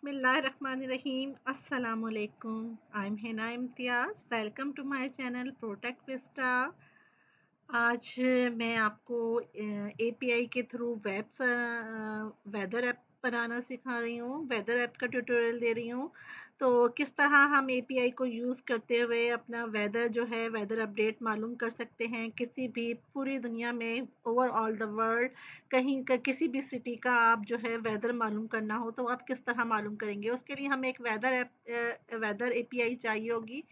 बिस्मिल्लाहिर्रहमानिर्रहीम अस्सलामुअलैकुम। I am Hina Imtiaz. Welcome to my channel Protect Vista. आज मैं आपको एपीआई के थ्रू वेदर ऐप बनाना सिखा रही हूँ, वेदर ऐप का ट्यूटोरियल दे रही हूँ। तो किस तरह हम एपीआई को यूज़ करते हुए अपना वेदर जो है वेदर अपडेट मालूम कर सकते हैं किसी भी पूरी दुनिया में, ओवर ऑल द वर्ल्ड। कहीं का किसी भी सिटी का आप जो है वेदर मालूम करना हो तो आप किस तरह मालूम करेंगे, उसके लिए हमें एक वेदर एपीआई चाहिए होगी।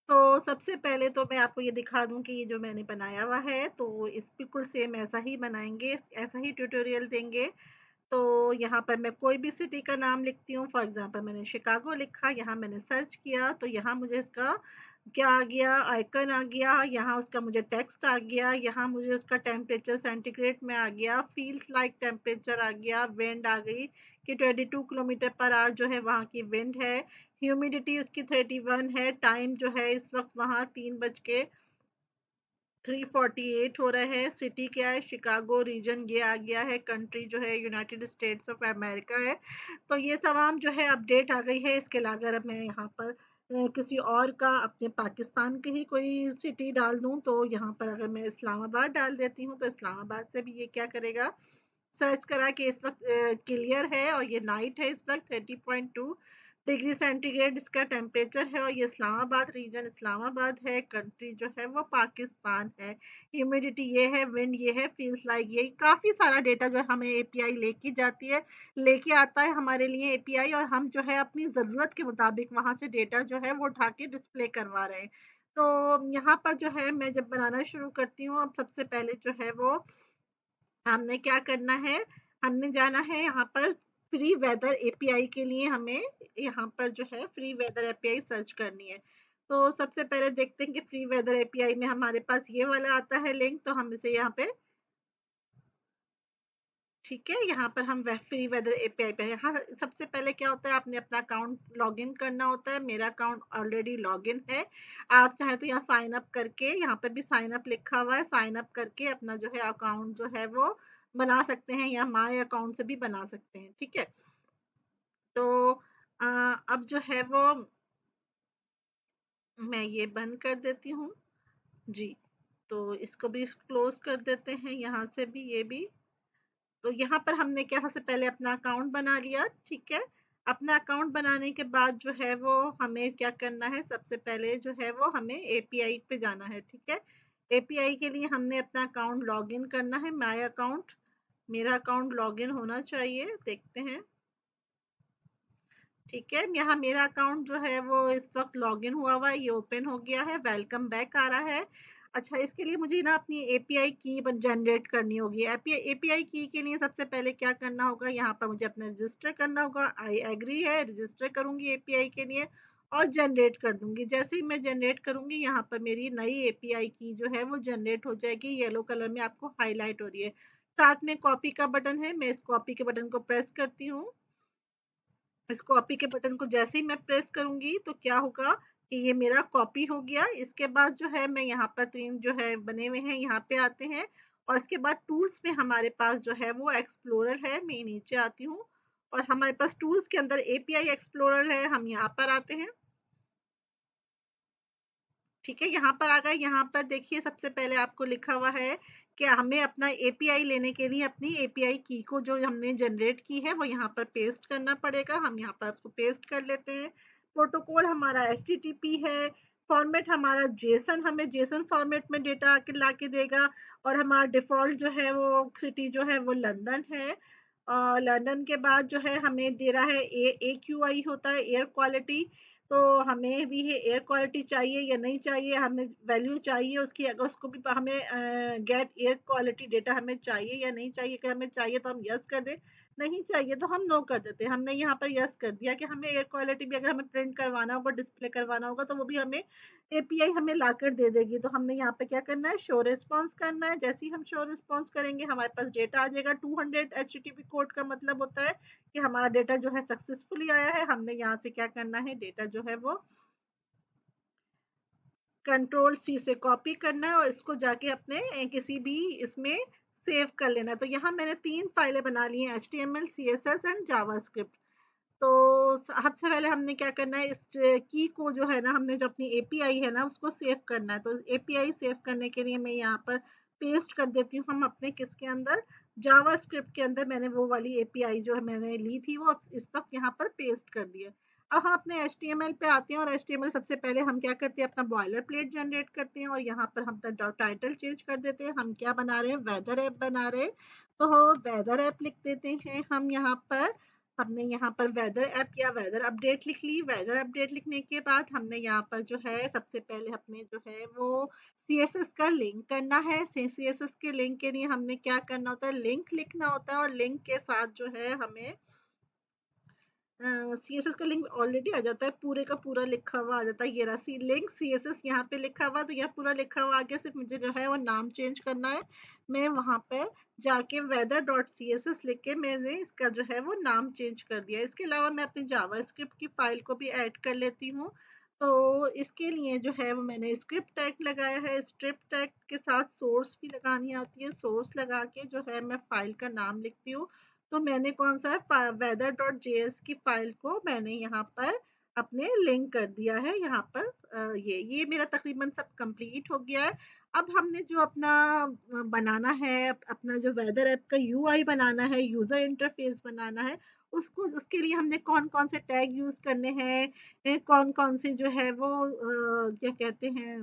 तो सबसे पहले तो मैं आपको ये दिखा दूं कि ये जो मैंने बनाया हुआ है तो इस बिल्कुल सेम ऐसा ही बनाएंगे, ऐसा ही ट्यूटोरियल देंगे। तो यहाँ पर मैं कोई भी सिटी का नाम लिखती हूँ। फॉर एग्जांपल मैंने शिकागो लिखा, यहाँ मैंने सर्च किया तो यहाँ मुझे इसका क्या आ गया, आइकन आ गया, यहाँ उसका मुझे टेक्स्ट आ गया, यहाँ मुझे उसका टेम्परेचर सेंटीग्रेड में आ गया, फील्स लाइक टेम्परेचर आ गया, विंड आ गई कि 22 किलोमीटर पर आवर जो है वहाँ की विंड है, ह्यूमिडिटी उसकी 31 है, टाइम जो है इस वक्त वहाँ 3:48 हो रहा है, सिटी क्या है शिकागो, रीजन ये आ गया है, कंट्री जो है यूनाइटेड स्टेट्स ऑफ अमेरिका है। तो ये तमाम जो है अपडेट आ गई है। इसके अलावा अगर मैं यहाँ पर किसी और का अपने पाकिस्तान की ही कोई सिटी डाल दूँ तो यहाँ पर अगर मैं इस्लामाबाद डाल देती हूँ तो इस्लामाबाद से भी ये क्या करेगा, सर्च करा कि इस वक्त क्लियर है और ये नाइट है, इस वक्त 30.2 डिग्री सेंटीग्रेड इसका टेम्परेचर है और ये इस्लामाबाद रीजन इस्लामाबाद है, कंट्री जो है वो पाकिस्तान है, ह्यूमिडिटी ये है, विंड ये है, फील्स लाइक ये। काफ़ी सारा डेटा जो हमें एपीआई लेके जाती है, लेके आता है हमारे लिए एपीआई, और हम जो है अपनी ज़रूरत के मुताबिक वहाँ से डेटा जो है वो उठा के डिस्प्ले करवा रहे हैं। तो यहाँ पर जो है मैं जब बनाना शुरू करती हूँ, अब सबसे पहले जो है वो हमने क्या करना है, हमने जाना है यहाँ पर फ्री वेदर एपीआई के लिए, हमें यहाँ पर जो है फ्री वेदर एपीआई सर्च करनी है। तो सबसे पहले देखते हैं कि फ्री वेदर एपीआई में हमारे पास ये वाला आता है लिंक, तो हम इसे यहाँ पे, ठीक है, यहाँ पर हम फ्री वेदर एपीआई पे, यहाँ सबसे पहले क्या होता है, आपने अपना अकाउंट लॉगिन करना होता है। मेरा अकाउंट ऑलरेडी लॉगिन है। आप चाहे तो यहाँ साइन अप करके, यहाँ पर भी साइन अप लिखा हुआ है, साइन अप करके अपना जो है अकाउंट जो है वो बना सकते हैं, या माय अकाउंट से भी बना सकते हैं, ठीक है। तो अब जो है वो मैं ये बंद कर देती हूँ जी। तो इसको भी क्लोज कर देते हैं, यहाँ से भी ये भी। तो यहाँ पर हमने क्या सबसे पहले अपना अकाउंट बना लिया, ठीक है। अपना अकाउंट बनाने के बाद जो है वो हमें क्या करना है, सबसे पहले जो है वो हमें एपीआई पे जाना है, ठीक है। एपीआई के लिए हमने अपना अकाउंट लॉगिन करना है, माय अकाउंट, मेरा अकाउंट लॉगिन होना चाहिए, देखते हैं, ठीक है। यहाँ मेरा अकाउंट जो है वो इस वक्त लॉगिन हुआ है, ये ओपन हो गया है, वेलकम बैक आ रहा है। अच्छा, इसके लिए मुझे ना अपनी एपीआई की जनरेट करनी होगी। एपीआई की के लिए सबसे पहले क्या करना होगा, यहाँ पर मुझे अपना रजिस्टर करना होगा। आई एग्री है, रजिस्टर करूंगी एपीआई के लिए और जनरेट कर दूंगी। जैसे ही मैं जनरेट करूंगी यहाँ पर मेरी नई एपीआई की जो है वो जनरेट हो जाएगी, येलो कलर में आपको हाईलाइट हो रही है। साथ में कॉपी का बटन है, मैं इस कॉपी के बटन को प्रेस करती हूँ। इस कॉपी के बटन को जैसे ही मैं प्रेस करूंगी तो क्या होगा कि ये मेरा कॉपी हो गया। इसके बाद जो है मैं यहाँ पर 3 जो है बने हुए हैं, यहाँ पे आते हैं, और इसके बाद टूल्स में हमारे पास जो है वो एक्सप्लोरर है, मैं नीचे आती हूँ और हमारे पास टूल्स के अंदर एपीआई एक्सप्लोरर है, हम यहाँ पर आते हैं, ठीक है। यहाँ पर आ गए, यहाँ पर देखिए सबसे पहले आपको लिखा हुआ है कि हमें अपना एपीआई लेने के लिए अपनी एपीआई की को जो हमने जनरेट की है वो यहाँ पर पेस्ट करना पड़ेगा। हम यहाँ पर उसको पेस्ट कर लेते हैं। प्रोटोकॉल हमारा एचटीटीपी है, फॉर्मेट हमारा जेसन, हमें जेसन फॉर्मेट में डेटा ला के देगा, और हमारा डिफॉल्ट जो है वो सिटी जो है वो लंदन है। लंदन के बाद जो है हमें दे रहा है ए क्यू आई होता है एयर क्वालिटी। तो हमें भी ये एयर क्वालिटी चाहिए या नहीं चाहिए, हमें वैल्यू चाहिए उसकी, अगर उसको भी हमें गेट एयर क्वालिटी डेटा हमें चाहिए या नहीं चाहिए, अगर हमें चाहिए तो हम यस कर दें, नहीं चाहिए तो हम नो कर देते हैं। हमने यहाँ पर यस कर दिया कि हमें एयर क्वालिटी भी अगर हमें प्रिंट करवाना होगा, डिस्प्ले करवाना होगा तो वो भी हमें एपीआई हमें लाकर दे देगी। तो हमने यहाँ पे क्या करना है, शो रिस्पॉन्स करना है। जैसे ही हम शो रिस्पॉन्स करेंगे हमारे पास डेटा आ जाएगा। 200 एचटीटीपी कोड का मतलब होता है कि हमारा डेटा जो है सक्सेसफुली आया है। हमने यहाँ से क्या करना है, डेटा जो है वो कंट्रोल सी से कॉपी करना है और इसको जाके अपने किसी भी इसमें सेव कर लेना है। तो यहाँ मैंने 3 फाइलें बना ली हैं, HTML, CSS एंड जावास्क्रिप्ट। तो सबसे पहले हमने क्या करना है, इस की को जो है ना, हमने जो अपनी एपीआई है ना उसको सेव करना है। तो एपीआई सेव करने के लिए मैं यहाँ पर पेस्ट कर देती हूँ, हम अपने किसके अंदर, जावास्क्रिप्ट के अंदर मैंने वो वाली एपीआई जो है मैंने ली थी वो इस वक्त यहाँ पर पेस्ट कर दी है। अब हम अपने HTML पे आते हैं और HTML सबसे पहले हम क्या करते हैं, अपना बॉयलर प्लेट जनरेट करते हैं और यहाँ पर हम टाइटल चेंज कर देते हैं। हम क्या बना रहे हैं, वेदर ऐप बना रहे हैं, तो वेदर ऐप लिख देते हैं हम यहाँ पर। हमने यहाँ पर वेदर ऐप या वेदर अपडेट लिख ली। वेदर अपडेट लिखने के बाद हमने यहाँ पर जो है सबसे पहले अपने जो है वो CSS का लिंक करना है। CSS के लिंक के लिए हमने क्या करना होता है, लिंक लिखना होता है और लिंक के साथ जो है हमें CSS का लिंक ऑलरेडी आ जाता है, पूरे का पूरा लिखा हुआ आ जाता है। ये रहा लिंक CSS यहाँ पे लिखा हुआ, तो यह पूरा लिखा हुआ आ गया। सिर्फ मुझे जो है वो नाम चेंज करना है। मैं वहां पे जाके weather.css लिख के मैंने इसका जो है वो नाम चेंज कर दिया। इसके अलावा मैं अपनी जावास्क्रिप्ट की फाइल को भी ऐड कर लेती हूँ। तो इसके लिए जो है वो मैंने स्क्रिप्ट टैग लगाया है। स्क्रिप्ट टैग के साथ सोर्स भी लगानी आती है। सोर्स लगा के जो है मैं फाइल का नाम लिखती हूँ। तो मैंने कौन सा है, weather.js की फाइल को मैंने यहाँ पर अपने लिंक कर दिया है। यहाँ पर ये मेरा तकरीबन सब कंप्लीट हो गया है। अब हमने जो अपना बनाना है, अपना जो वेदर ऐप का यूआई बनाना है, यूजर इंटरफेस बनाना है, उसको उसके लिए हमने कौन कौन से टैग यूज करने हैं, कौन कौन से जो है वो क्या कहते हैं,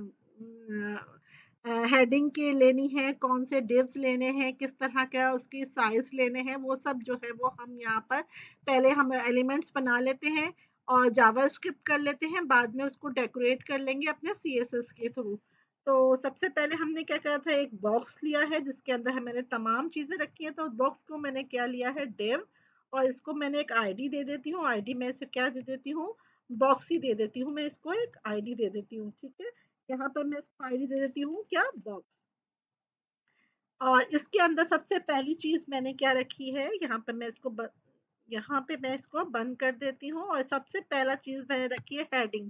हेडिंग के लेनी है, कौन से डिव्स लेने हैं, किस तरह का उसकी साइज लेने हैं, वो सब जो है वो हम यहाँ पर पहले हम एलिमेंट्स बना लेते हैं और जावास्क्रिप्ट कर लेते हैं। बाद में उसको डेकोरेट कर लेंगे अपने CSS के थ्रू। तो सबसे पहले हमने क्या करा था, एक बॉक्स लिया है जिसके अंदर मैंने तमाम चीजें रखी है। तो बॉक्स को मैंने क्या लिया है, डिव, और इसको मैंने एक आईडी दे देती हूँ। आईडी में से क्या दे देती हूँ, बॉक्स ही दे देती हूँ, मैं इसको एक आईडी दे देती हूँ। ठीक है, यहाँ पर मैं इसको आईडी दे देती हूँ क्या, बॉक्स। और इसके अंदर सबसे पहली चीज मैंने क्या रखी है, यहाँ पर मैं इसको यहाँ पे मैं इसको बंद कर देती हूँ। और सबसे पहला चीज मैंने रखी है हेडिंग।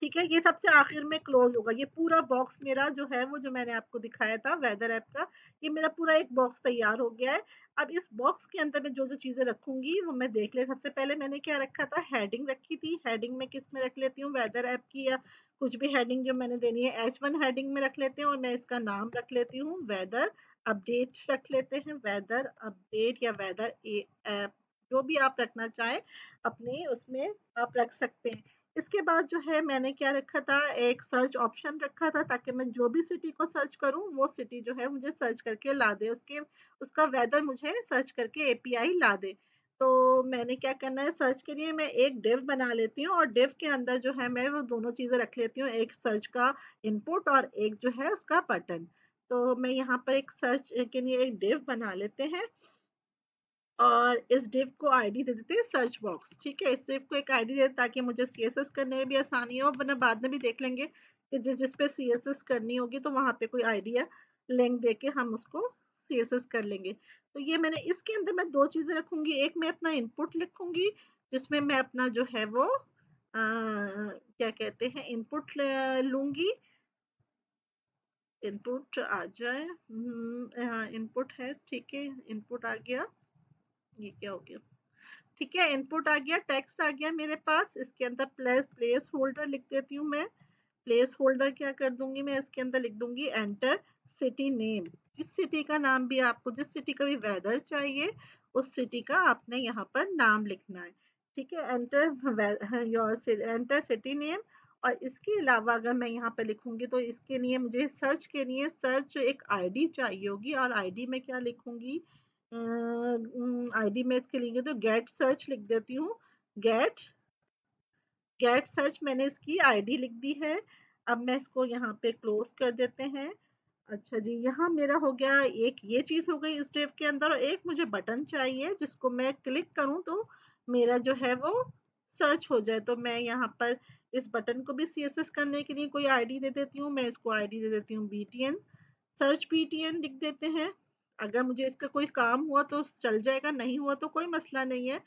ठीक है, ये सबसे आखिर में क्लोज होगा। ये पूरा बॉक्स मेरा जो है वो जो मैंने आपको दिखाया था वेदर ऐप का, ये मेरा पूरा एक बॉक्स तैयार हो गया है। अब इस बॉक्स के अंदर मैं जो जो चीजें रखूंगी वो मैं देख ले। सबसे पहले मैंने क्या रखा था, हेडिंग रखी थी। हेडिंग में किस में रख लेती हूँ, वेदर ऐप की या कुछ भी हेडिंग जो मैंने देनी है, H1 हेडिंग में रख लेते हैं और मैं इसका नाम रख लेती हूँ वेदर अपडेट रख लेते हैं। वेदर अपडेट या वेदर ऐप, जो भी आप रखना चाहें अपने उसमें आप रख सकते हैं। इसके बाद जो है मैंने क्या रखा था, एक सर्च ऑप्शन रखा था ताकि मैं जो भी सिटी को सर्च करूं वो सिटी जो है मुझे सर्च करके ला दे, उसके उसका वेदर मुझे सर्च करके एपीआई ला दे। तो मैंने क्या करना है, सर्च के लिए मैं एक डिव बना लेती हूँ और डिव के अंदर जो है मैं वो दोनों चीजें रख लेती हूँ, एक सर्च का इनपुट और एक जो है उसका बटन। तो मैं यहाँ पर एक सर्च के लिए एक डिव बना लेते हैं और इस डिव को आईडी दे देते हैं सर्च बॉक्स। ठीक है, इस डिव को एक आईडी दे ताकि मुझे CSS करने में भी आसानी हो, वरना बाद में भी देख लेंगे कि जिस पे CSS करनी होगी तो वहां पे कोई आईडी या लिंक दे के हम उसको CSS कर लेंगे। तो ये मैंने इसके अंदर मैं दो चीजें रखूंगी। एक मैं अपना इनपुट लिखूंगी जिसमें मैं अपना जो है वो क्या कहते हैं इनपुट लूंगी। इनपुट आ जाए, इनपुट है, ठीक है, इनपुट आ गया। ये क्या हो गया, ठीक है, इनपुट आ गया, टेक्स्ट आ गया मेरे पास। इसके अंदर प्लेस होल्डर लिख देती हूँ मैं। प्लेस होल्डर क्या कर दूंगी मैं, इसके अंदर लिख दूंगी एंटर सिटी नेम। जिस सिटी का नाम भी आपको, जिस सिटी का भी वेदर चाहिए उस सिटी का आपने यहाँ पर नाम लिखना है। ठीक है, enter your enter city name. और इसके अलावा अगर मैं यहाँ पे लिखूंगी तो इसके लिए मुझे सर्च के लिए सर्च एक आईडी चाहिए होगी। और आईडी में क्या लिखूंगी, आईडी में इसके लिए तो गेट सर्च लिख देती हूँ। गेट गेट सर्च मैंने इसकी आईडी लिख दी है। अब मैं इसको यहाँ पे क्लोज कर देते हैं। अच्छा जी, यहाँ मेरा हो गया, एक ये चीज हो गई इस डिव के अंदर। और एक मुझे बटन चाहिए जिसको मैं क्लिक करूं तो मेरा जो है वो सर्च हो जाए। तो मैं यहाँ पर इस बटन को भी CSS करने के लिए कोई आईडी दे देती हूँ। मैं इसको आईडी दे देती हूँ BTN, सर्च BTN लिख देते हैं। अगर मुझे इसका कोई काम हुआ तो चल जाएगा, नहीं हुआ तो कोई मसला नहीं है।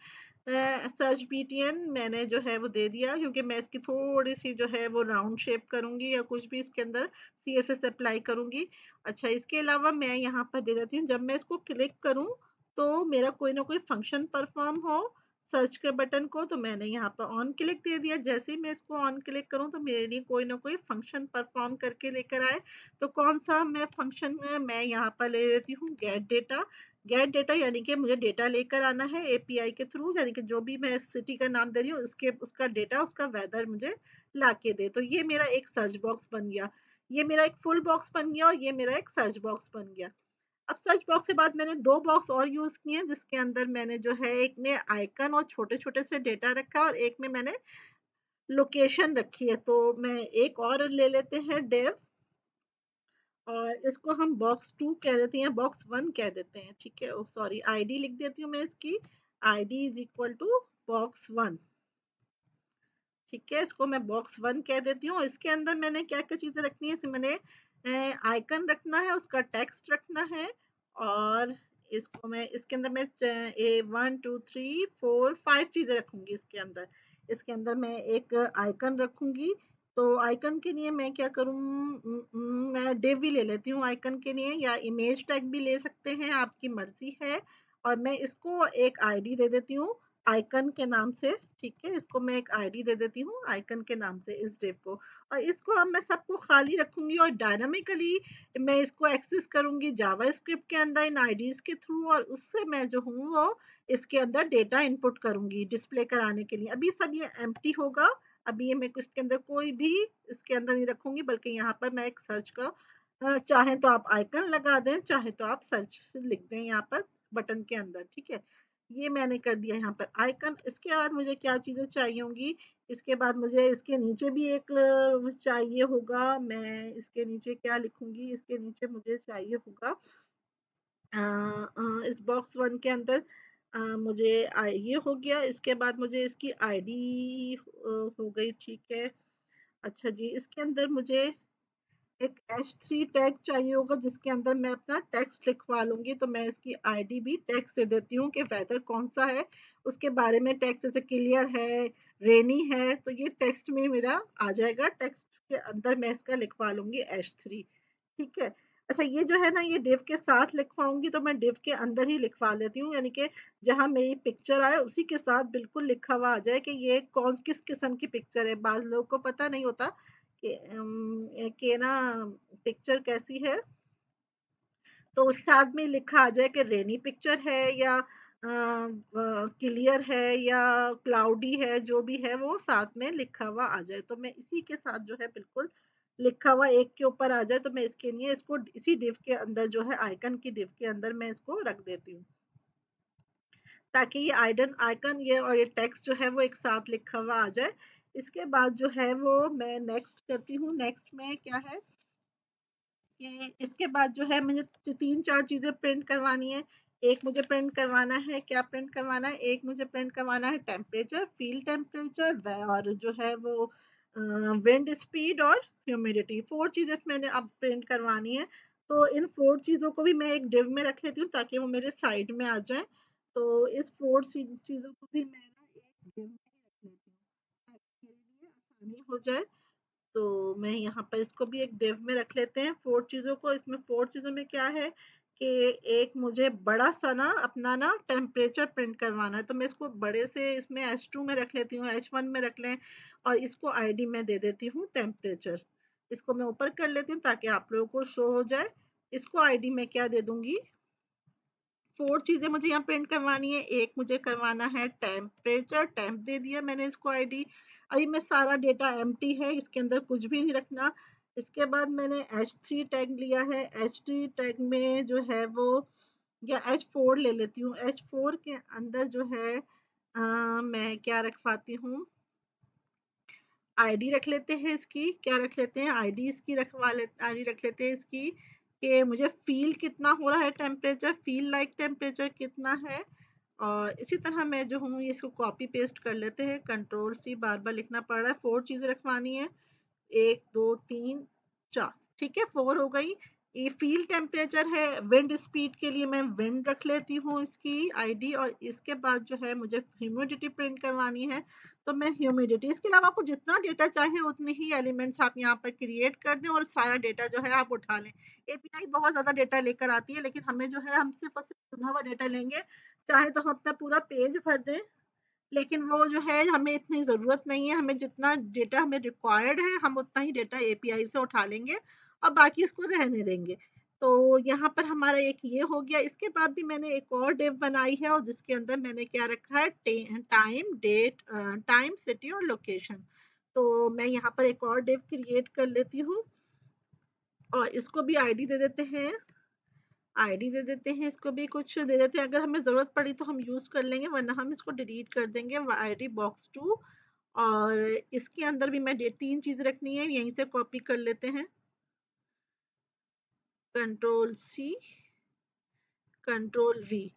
सर्च BTN मैंने जो है वो दे दिया, क्योंकि मैं इसकी थोड़ी सी जो है वो राउंड शेप करूंगी या कुछ भी इसके अंदर CSS अप्लाई करूंगी। अच्छा, इसके अलावा मैं यहाँ पर दे देती हूँ, जब मैं इसको क्लिक करूँ तो मेरा कोई ना कोई फंक्शन परफॉर्म हो। सर्च के बटन को, तो मैंने यहाँ पर ऑन क्लिक दे दिया। जैसे ही मैं इसको ऑन क्लिक करूँ तो मेरे लिए कोई ना कोई फंक्शन परफॉर्म करके लेकर आए। तो कौन सा मैं फंक्शन मैं यहाँ पर ले लेती हूँ गेट डेटा। गेट डेटा यानी कि मुझे डेटा लेकर आना है एपीआई के थ्रू, यानी कि जो भी मैं सिटी का नाम दे रही हूँ उसके उसका डेटा, उसका वेदर मुझे ला के दे। तो ये मेरा एक सर्च बॉक्स बन गया, ये मेरा एक फुल बॉक्स बन गया और ये मेरा एक सर्च बॉक्स बन गया। अब सर्च बॉक्स के बाद मैंने दो बॉक्स और यूज किए हैं, जिसके अंदर मैंने जो है एक में आइकन और छोटे छोटे से डेटा रखा और एक में मैंने लोकेशन रखी है। तो मैं एक और ले लेते हैं डेव, और इसको हम बॉक्स 2 कह देते हैं, बॉक्स 1 कह देते हैं। ठीक है, सॉरी, आईडी लिख देती हूँ मैं इसकी। ID is equal to box 1। ठीक है, इसको मैं बॉक्स 1 कह देती हूँ। इसके अंदर मैंने क्या क्या चीजें रखनी है, इसमें मैंने आइकन रखना है, उसका टेक्स्ट रखना है, और इसको मैं इसके अंदर मैं 1 2 3 4 5 चीजें रखूंगी इसके अंदर। इसके अंदर मैं एक आइकन रखूंगी। तो आइकन के लिए मैं क्या करूँ, मैं डिव भी ले लेती हूँ आइकन के लिए, या इमेज टैग भी ले सकते हैं, आपकी मर्जी है। और मैं इसको एक आईडी दे देती हूँ आइकन के नाम से। ठीक है, इसको मैं एक आईडी दे देती हूँ आइकन के नाम से इस डिव को। और इसको अब मैं सबको खाली रखूंगी और डायनामिकली मैं इसको एक्सेस करूंगी जावा स्क्रिप्ट के अंदर इन आईडीज के थ्रू, और उससे मैं जो हूँ वो इसके अंदर डेटा इनपुट करूंगी डिस्प्ले कराने के लिए। अभी सब ये एम्प्टी होगा, अभी ये मैं इसके अंदर कोई भी इसके अंदर नहीं रखूंगी, बल्कि यहाँ पर मैं एक सर्च का चाहे तो आप आइकन लगा दें, चाहे तो आप सर्च लिख दें यहाँ पर बटन के अंदर। ठीक है, ये मैंने कर दिया यहाँ पर आइकन। इसके बाद मुझे क्या चीजें चाहिए होंगी, इसके बाद मुझे इसके नीचे भी एक चाहिए होगा। मैं इसके नीचे क्या लिखूंगी, इसके नीचे मुझे चाहिए होगा इस बॉक्स 1 के अंदर मुझे ये हो गया। इसके बाद मुझे इसकी आईडी हो गई। ठीक है, अच्छा जी, इसके अंदर मुझे एक H3 टैग चाहिए होगा, जिसके अंदर मैं अपना टेक्स्ट लिखवा लूंगी। तो मैं इसकी आईडी भी टेक्स्ट दे देती हूँ कि वेदर कौन सा है उसके बारे में टेक्स्ट, जैसे क्लियर है, रेनी है, तो ये टेक्स्ट में मेरा आ जाएगा। टेक्स्ट के अंदर मैं इसका लिखवा लूंगी H3। ठीक है, अच्छा, ये जो है ना, ये डिव के साथ लिखवाऊंगी, तो मैं डिव के अंदर ही लिखवा लेती हूँ, यानी कि जहां मेरी पिक्चर आए उसी के साथ बिल्कुल लिखा हुआ आ जाए कि ये कौन किस किस्म की पिक्चर है। बाज लोगों को पता नहीं होता कि ना पिक्चर कैसी है, तो उस साथ में लिखा आ जाए कि रेनी पिक्चर है या क्लियर है या क्लाउडी है, जो भी है वो साथ में लिखा हुआ आ जाए। तो मैं इसी के साथ जो है बिल्कुल लिखा हुआ एक के ऊपर आ जाए, तो मैं इसके लिए इसको इसी डिव के अंदर जो है आइकन की डिव के अंदर मैं इसको रख देती हूँ, ताकि ये आइडन आइकन ये और ये टेक्स्ट जो है वो एक साथ लिखा हुआ आ जाए। इसके बाद जो है वो मैं नेक्स्ट करती हूँ। नेक्स्ट में क्या है कि इसके बाद जो है मुझे 3 4 चीजें प्रिंट करवानी है। एक मुझे प्रिंट करवाना है, क्या प्रिंट करवाना है, एक मुझे प्रिंट करवाना है टेम्परेचर, फील्ड टेम्परेचर, और जो है वो विंड स्पीड और ह्यूमिडिटी। 4 चीजें मैंने अब प्रिंट करवानी है। तो इन 4 चीजों को भी मैं एक डिव में रख लेती हूँ, ताकि वो मेरे साइड में आ जाए। तो इस 4 चीजों को भी मैं ना एक डिव में ही रख लेती हूँ, ताकि मेरे लिए आसानी हो जाए। तो मैं यहाँ पर इसको भी एक डिव में रख लेते हैं 4 चीज़ों को। इसमें 4 चीज़ों में क्या है कि एक मुझे बड़ा सा ना अपना ना टेम्परेचर प्रिंट करवाना है, तो मैं इसको बड़े से इसमें H2 में रख लेती हूँ, H1 में रख लें, और इसको आईडी में दे देती हूँ टेम्परेचर। इसको मैं ऊपर कर लेती हूँ ताकि आप लोगों को शो हो जाए। इसको आईडी में क्या दे दूंगी, 4 चीजें मुझे यहाँ प्रिंट करवानी है। एक मुझे करवाना है टेम्परेचर, टेम्प दे दिया मैंने इसको आईडी। अभी मैं सारा डेटा एम्प्टी है, इसके अंदर कुछ भी नहीं रखना। इसके बाद मैंने H3 टैग लिया है। H3 टैग में जो है वो, या H4 ले लेती हूँ। H4 के अंदर जो है मैं क्या रखवाती हूँ, आईडी रख लेते हैं इसकी। क्या रख लेते हैं, आईडी इसकी रखवा ले, आईडी रख लेते हैं इसकी कि मुझे फील कितना हो रहा है टेम्परेचर, फील लाइक टेम्परेचर कितना है। और इसी तरह मैं जो हूँ इसको कॉपी पेस्ट कर लेते हैं, कंट्रोल सी बार बार लिखना पड़ रहा है। 4 चीजें रखवानी है, 1 2 3 4। ठीक है, 4 हो गई। ये फील टेम्परेचर है, विंड स्पीड के लिए मैं विंड रख लेती हूँ इसकी आईडी। और इसके बाद जो है मुझे ह्यूमिडिटी प्रिंट करवानी है, तो मैं ह्यूमिडिटी, इसके अलावा आपको जितना डेटा चाहे उतने ही एलिमेंट्स आप यहाँ पर क्रिएट कर दें और सारा डेटा जो है आप उठा लें। एपीआई बहुत ज्यादा डेटा लेकर आती है, लेकिन हमें जो है हम सिर्फ और सिर्फ चुना हुआ डेटा लेंगे। चाहे तो हम अपना पूरा पेज भर दें, लेकिन वो जो है हमें इतनी ज़रूरत नहीं है, हमें जितना डेटा हमें रिक्वायर्ड है हम उतना ही डेटा एपीआई से उठा लेंगे और बाकी इसको रहने देंगे। तो यहाँ पर हमारा एक ये हो गया। इसके बाद भी मैंने एक और डिव बनाई है और जिसके अंदर मैंने क्या रखा है, टाइम, डेट, टाइम, सिटी और लोकेशन। तो मैं यहाँ पर एक और डिव क्रिएट कर लेती हूँ और इसको भी आईडी दे देते हैं। आईडी दे देते हैं, इसको भी कुछ दे देते हैं, अगर हमें ज़रूरत पड़ी तो हम यूज़ कर लेंगे वरना हम इसको डिलीट कर देंगे। ID box 2। और इसके अंदर भी मैं 3 चीज़ रखनी है, यहीं से कॉपी कर लेते हैं। Control C, control V.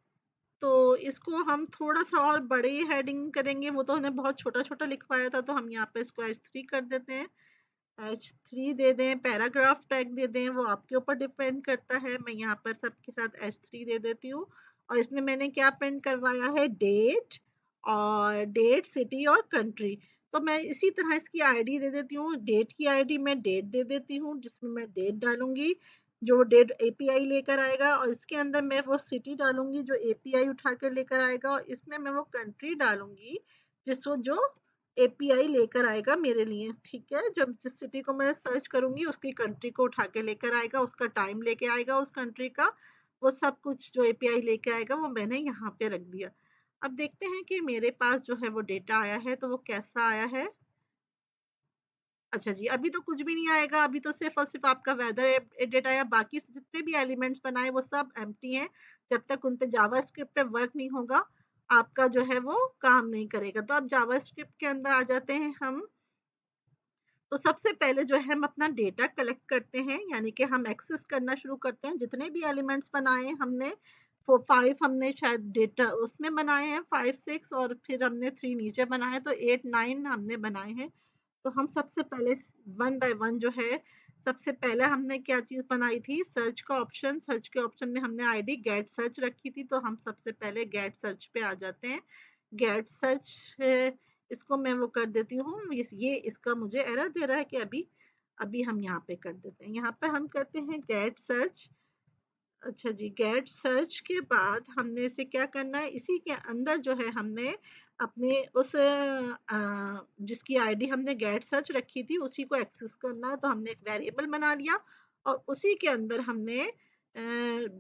तो इसको हम थोड़ा-सा और बड़े हेडिंग करेंगे, वो तो हमने बहुत छोटा-छोटा लिखवाया था, तो हम यहाँ पे इसको H3 कर देते हैं। H3 दे दें, पैराग्राफ टैग दे दें, वो आपके ऊपर डिपेंड करता है। मैं यहाँ पर सबके साथ H3 दे देती हूँ और इसमें मैंने क्या प्रिंट करवाया है, डेट, और डेट, सिटी और कंट्री। तो मैं इसी तरह इसकी आईडी दे देती हूँ। डेट की आईडी मैं डेट दे देती हूँ, जिसमें मैं डेट डालूंगी जो डेट एपीआई लेकर आएगा, और इसके अंदर मैं वो सिटी डालूंगी जो एपीआई उठा के लेकर आएगा, और इसमें मैं वो कंट्री डालूंगी जिसको जो एपीआई लेकर आएगा मेरे लिए। ठीक है, जब जिस सिटी को मैं सर्च करूंगी उसकी कंट्री को उठा के लेकर आएगा, उसका टाइम लेके आएगा उस कंट्री का, वो सब कुछ जो एपीआई लेके आएगा वो मैंने यहाँ पे रख दिया। अब देखते हैं कि मेरे पास जो है वो डेटा आया है, तो वो कैसा आया है। अच्छा जी, अभी तो कुछ भी नहीं आएगा, अभी तो सिर्फ और सिर्फ आपका वेदर डेटा आया, बाकी जितने भी एलिमेंट्स बनाए वो सब एम्प्टी हैं। जब तक उन पे जावास्क्रिप्ट पे वर्क नहीं होगा आपका जो है वो काम नहीं करेगा। तो अब जावास्क्रिप्ट के अंदर आ जाते हैं हम। तो सबसे पहले जो है हम अपना डेटा कलेक्ट करते हैं, यानी कि हम एक्सेस करना शुरू करते हैं। जितने भी एलिमेंट्स बनाए हमने, 5 हमने शायद डेटा उसमें बनाए हैं, 5 6, और फिर हमने 3 नीचे बनाए, तो 8 9 हमने बनाए हैं। तो हम सबसे पहले वन बाय वन जो है, सबसे पहले हमने क्या चीज़ बनाई थी, सर्च का ऑप्शन। सर्च के ऑप्शन में हमने आईडी गेट सर्च रखी थी, तो हम सबसे पहले गेट सर्च पे आ जाते हैं। गेट सर्च इसको मैं वो कर देती हूँ, ये इसका मुझे एरर दे रहा है कि अभी अभी हम यहाँ पे कर देते हैं, यहाँ पे हम करते हैं गेट सर्च। अच्छा जी, गेट सर्च के बाद हमने इसे क्या करना है, इसी के अंदर जो है हमने अपने उस जिसकी आईडी हमने गेट सर्च रखी थी उसी को एक्सेस करना है। तो हमने एक वेरिएबल बना लिया और उसी के अंदर हमने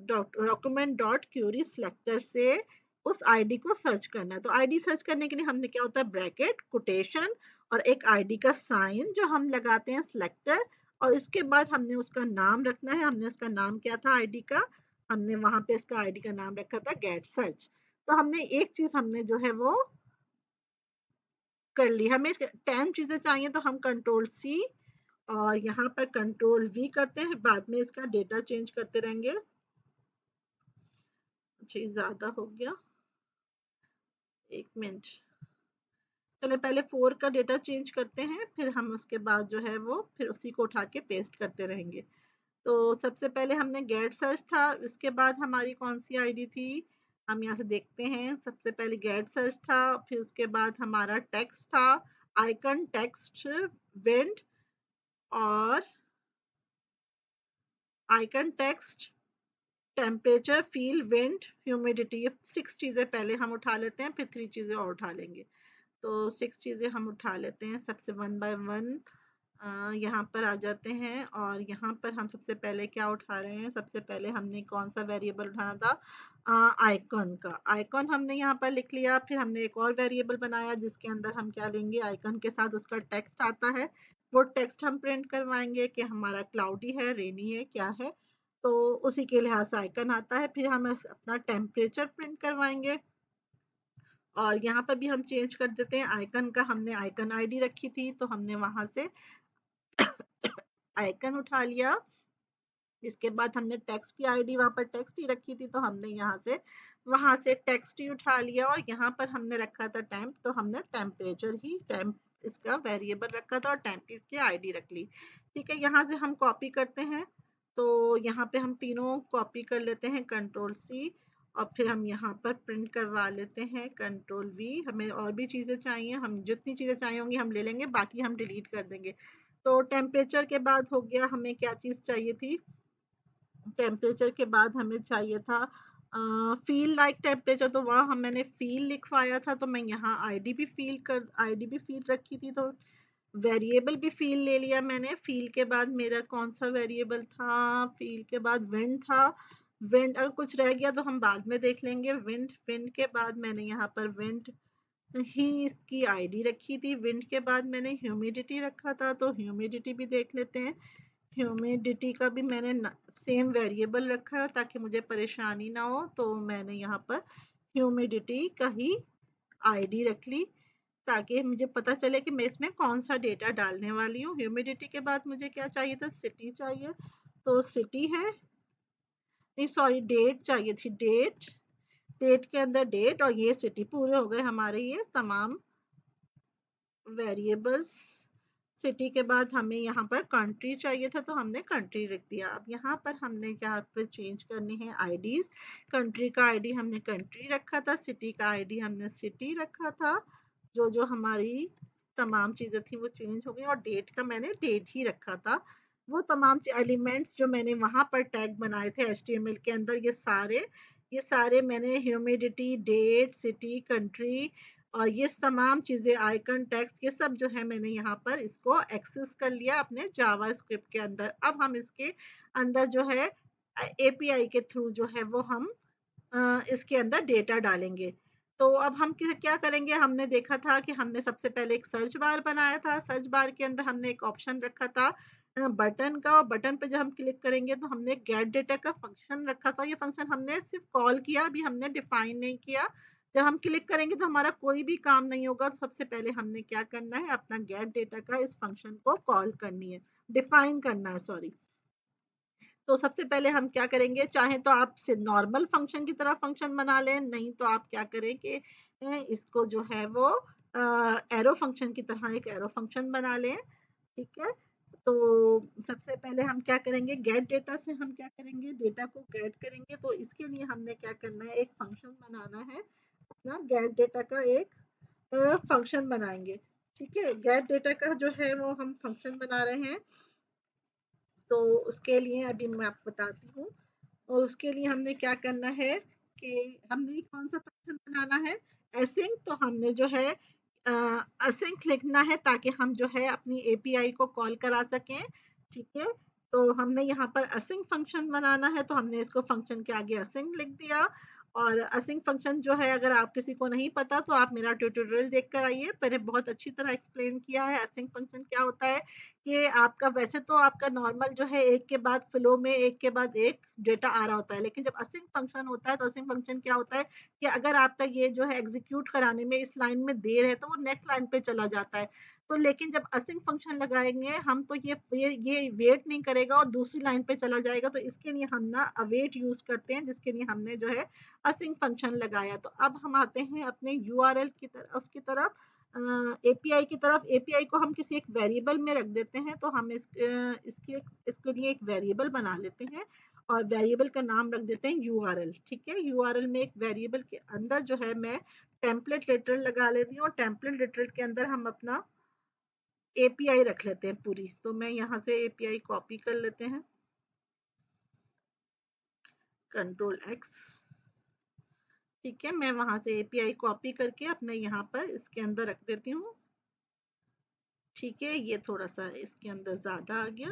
डॉक्यूमेंट डॉट क्यूरी सिलेक्टर से उस आईडी को सर्च करना है। तो आईडी सर्च करने के लिए हमने क्या होता है, ब्रैकेट, कोटेशन और एक आईडी का साइन जो हम लगाते हैं सिलेक्टर, और इसके बाद हमने उसका नाम रखना है। हमने उसका नाम क्या था आईडी का, हमने वहां पे इसका आईडी का नाम रखा था गेट सर्च। तो हमने एक चीज हमने जो है वो कर ली। हमें 10 चीजें चाहिए तो हम कंट्रोल सी और यहाँ पर कंट्रोल वी करते हैं, बाद में इसका डेटा चेंज करते रहेंगे। अच्छा, ज्यादा हो गया, एक मिनट। चले पहले 4 का डेटा चेंज करते हैं, फिर हम उसके बाद जो है वो फिर उसी को उठा के पेस्ट करते रहेंगे। तो सबसे पहले हमने गेट सर्च था, उसके बाद हमारी कौन सी आईडी थी, हम यहाँ से देखते हैं। सबसे पहले गेट सर्च था, फिर उसके बाद हमारा टेक्स्ट था, आइकन, टेक्स्ट, विंड, और icon, text, temperature, feel, wind, humidity. 6 चीजें पहले हम उठा लेते हैं, फिर 3 चीजें और उठा लेंगे। तो 6 चीजें हम उठा लेते हैं सबसे वन बाय वन। यहाँ पर आ जाते हैं और यहाँ पर हम सबसे पहले क्या उठा रहे हैं, सबसे पहले हमने कौन सा वेरिएबल उठाना था, आइकन का। आइकन हमने यहाँ पर लिख लिया, फिर हमने एक और वेरिएबल बनाया जिसके अंदर हम क्या लेंगे, आइकन के साथ उसका टेक्स्ट आता है, वो टेक्स्ट हम प्रिंट करवाएंगे कि हमारा क्लाउडी है, रेनी है, क्या है। तो उसी के लिहाज से आइकन आता है। फिर हम अपना टेम्परेचर प्रिंट करवाएंगे और यहाँ पर भी हम चेंज कर देते हैं। आइकन का हमने आइकन आईडी रखी थी, तो हमने वहां से आइकन उठा लिया। इसके बाद हमने टेक्स्ट की आईडी वहां पर टेक्स्ट ही रखी थी, तो हमने वहां से टेक्स्ट ही उठा लिया, और यहाँ पर हमने रखा था टेम्प, तो हमने टेम्परेचर ही टेम्प इसका वेरिएबल रखा था और टेम्प इसकी आईडी रख ली। ठीक है, यहाँ से हम कॉपी करते हैं। तो यहाँ पे हम तीनों कॉपी कर लेते हैं, कंट्रोल सी, और फिर हम यहाँ पर प्रिंट करवा लेते हैं, कंट्रोल वी। हमें और भी चीजें चाहिए, हम जितनी चीजें चाहिए होंगी हम ले लेंगे, बाकी हम डिलीट कर देंगे। तो टेम्परेचर के बाद हो गया, हमें क्या चीज चाहिए थी, टेम्परेचर के बाद हमें चाहिए था फील लाइक टेम्परेचर, तो वहाँ हम मैंने फील लिखवाया था, तो मैं यहाँ आईडी भी फील रखी थी, तो वेरिएबल भी फील ले लिया मैंने। फील के बाद मेरा कौन सा वेरिएबल था, फील के बाद विंड था। विंड अगर कुछ रह गया तो हम बाद में देख लेंगे। विंड के बाद मैंने यहाँ पर विंड ही इसकी आईडी रखी थी। विंड के बाद मैंने ह्यूमिडिटी रखा था, तो ह्यूमिडिटी भी देख लेते हैं। ह्यूमिडिटी का भी मैंने सेम वेरिएबल रखा है ताकि मुझे परेशानी ना हो, तो मैंने यहाँ पर ह्यूमिडिटी का ही आईडी रख ली ताकि मुझे पता चले कि मैं इसमें कौन सा डेटा डालने वाली हूँ। ह्यूमिडिटी के बाद मुझे क्या चाहिए था, सिटी चाहिए, तो सिटी है, नहीं सॉरी डेट चाहिए थी, डेट के अंदर डेट, और ये सिटी। पूरे हो गए हमारे ये तमाम वेरिएबल्स। सिटी के बाद हमें यहाँ पर कंट्री चाहिए था, तो हमने कंट्री रख दिया। अब यहाँ पर हमने यहाँ पर चेंज करनी है आईडीज। कंट्री का आईडी हमने कंट्री रखा था, सिटी का आईडी हमने सिटी रखा था। जो हमारी तमाम चीज़ें थी वो चेंज हो गई, और डेट का मैंने डेट ही रखा था। वो तमाम एलिमेंट्स जो मैंने वहाँ पर टैग बनाए थे HTML के अंदर, ये सारे मैंने ह्यूमिडिटी, डेट, सिटी, कंट्री और ये तमाम चीज़ें, आइकन, टेक्स्ट, ये सब जो है मैंने यहाँ पर इसको एक्सेस कर लिया अपने जावा स्क्रिप्ट के अंदर। अब हम इसके अंदर जो है API के थ्रू जो है वो हम इसके अंदर डेटा डालेंगे। तो अब हम क्या करेंगे, हमने देखा था कि हमने सबसे पहले एक सर्च बार बनाया था। सर्च बार के अंदर हमने एक ऑप्शन रखा था बटन का, और बटन पे जब हम क्लिक करेंगे तो हमने गेट डेटा का फंक्शन रखा था। ये फंक्शन हमने सिर्फ कॉल किया, अभी हमने डिफाइन नहीं किया। जब हम क्लिक करेंगे तो हमारा कोई भी काम नहीं होगा, तो सबसे पहले हमने क्या करना है, अपना गेट डेटा का इस फंक्शन को कॉल करनी है, डिफाइन करना है, सॉरी। तो सबसे पहले हम क्या करेंगे, चाहे तो आप से नॉर्मल फंक्शन की तरह फंक्शन बना लें, नहीं तो आप क्या करें कि इसको जो है वो एरो फंक्शन की तरह एक एरो फंक्शन बना लें। ठीक है, तो सबसे पहले हम क्या करेंगे, गेट डेटा से हम क्या करेंगे, डेटा को गेट करेंगे। तो इसके लिए हमने क्या करना है, एक फंक्शन बनाना है अपना, गेट डेटा का एक फंक्शन बनाएंगे। ठीक है, गेट डेटा का जो है वो हम फंक्शन बना रहे हैं। तो उसके लिए अभी मैं आपको बताती हूँ, और उसके लिए हमने क्या करना है कि हमने कौन सा फंक्शन बनाना है, एसिंक। तो हमने जो है असिंक लिखना है ताकि हम जो है अपनी API को कॉल करा सकें। ठीक है, तो हमने यहाँ पर असिंक फंक्शन बनाना है, तो हमने इसको फंक्शन के आगे असिंक लिख दिया। और असिंक फंक्शन जो है, अगर आप किसी को नहीं पता तो आप मेरा ट्यूटोरियल देख कर आइए, मैंने बहुत अच्छी तरह एक्सप्लेन किया है असिंक फंक्शन क्या होता है। कि आपका वैसे तो आपका नॉर्मल जो है एक के बाद फ्लो में एक के बाद एक डेटा आ रहा होता है, लेकिन जब असिंक फंक्शन होता है तो असिंक फंक्शन क्या होता है कि अगर आपका ये जो है एग्जीक्यूट कराने में इस लाइन में देर है तो वो नेक्स्ट लाइन पे चला जाता है। तो लेकिन जब असिंक फंक्शन लगाएंगे हम तो ये वेट नहीं करेगा और दूसरी लाइन पे चला जाएगा, तो इसके लिए हम ना अवेट यूज करते हैं, जिसके लिए हमने जो है असिंक फंक्शन लगाया। तो अब हम आते हैं अपने URL की तरफ, उसकी तरफ, API की तरफ। API को हम किसी एक वेरिएबल में रख देते हैं, तो हम इसके लिए एक वेरिएबल बना लेते हैं, और वेरिएबल का नाम रख देते हैं URL। ठीक है, URL में एक वेरिएबल के अंदर जो है मैं टेम्पलेट लिटरल लगा लेती हूँ, और टेम्पलेट लिटरल के अंदर हम अपना API रख लेते हैं पूरी। तो मैं यहाँ से API कॉपी कर लेते हैं, Ctrl+X। ठीक है, मैं वहां से API कॉपी करके अपने यहाँ पर इसके अंदर रख देती हूँ। ठीक है, ये थोड़ा सा इसके अंदर ज़्यादा आ गया।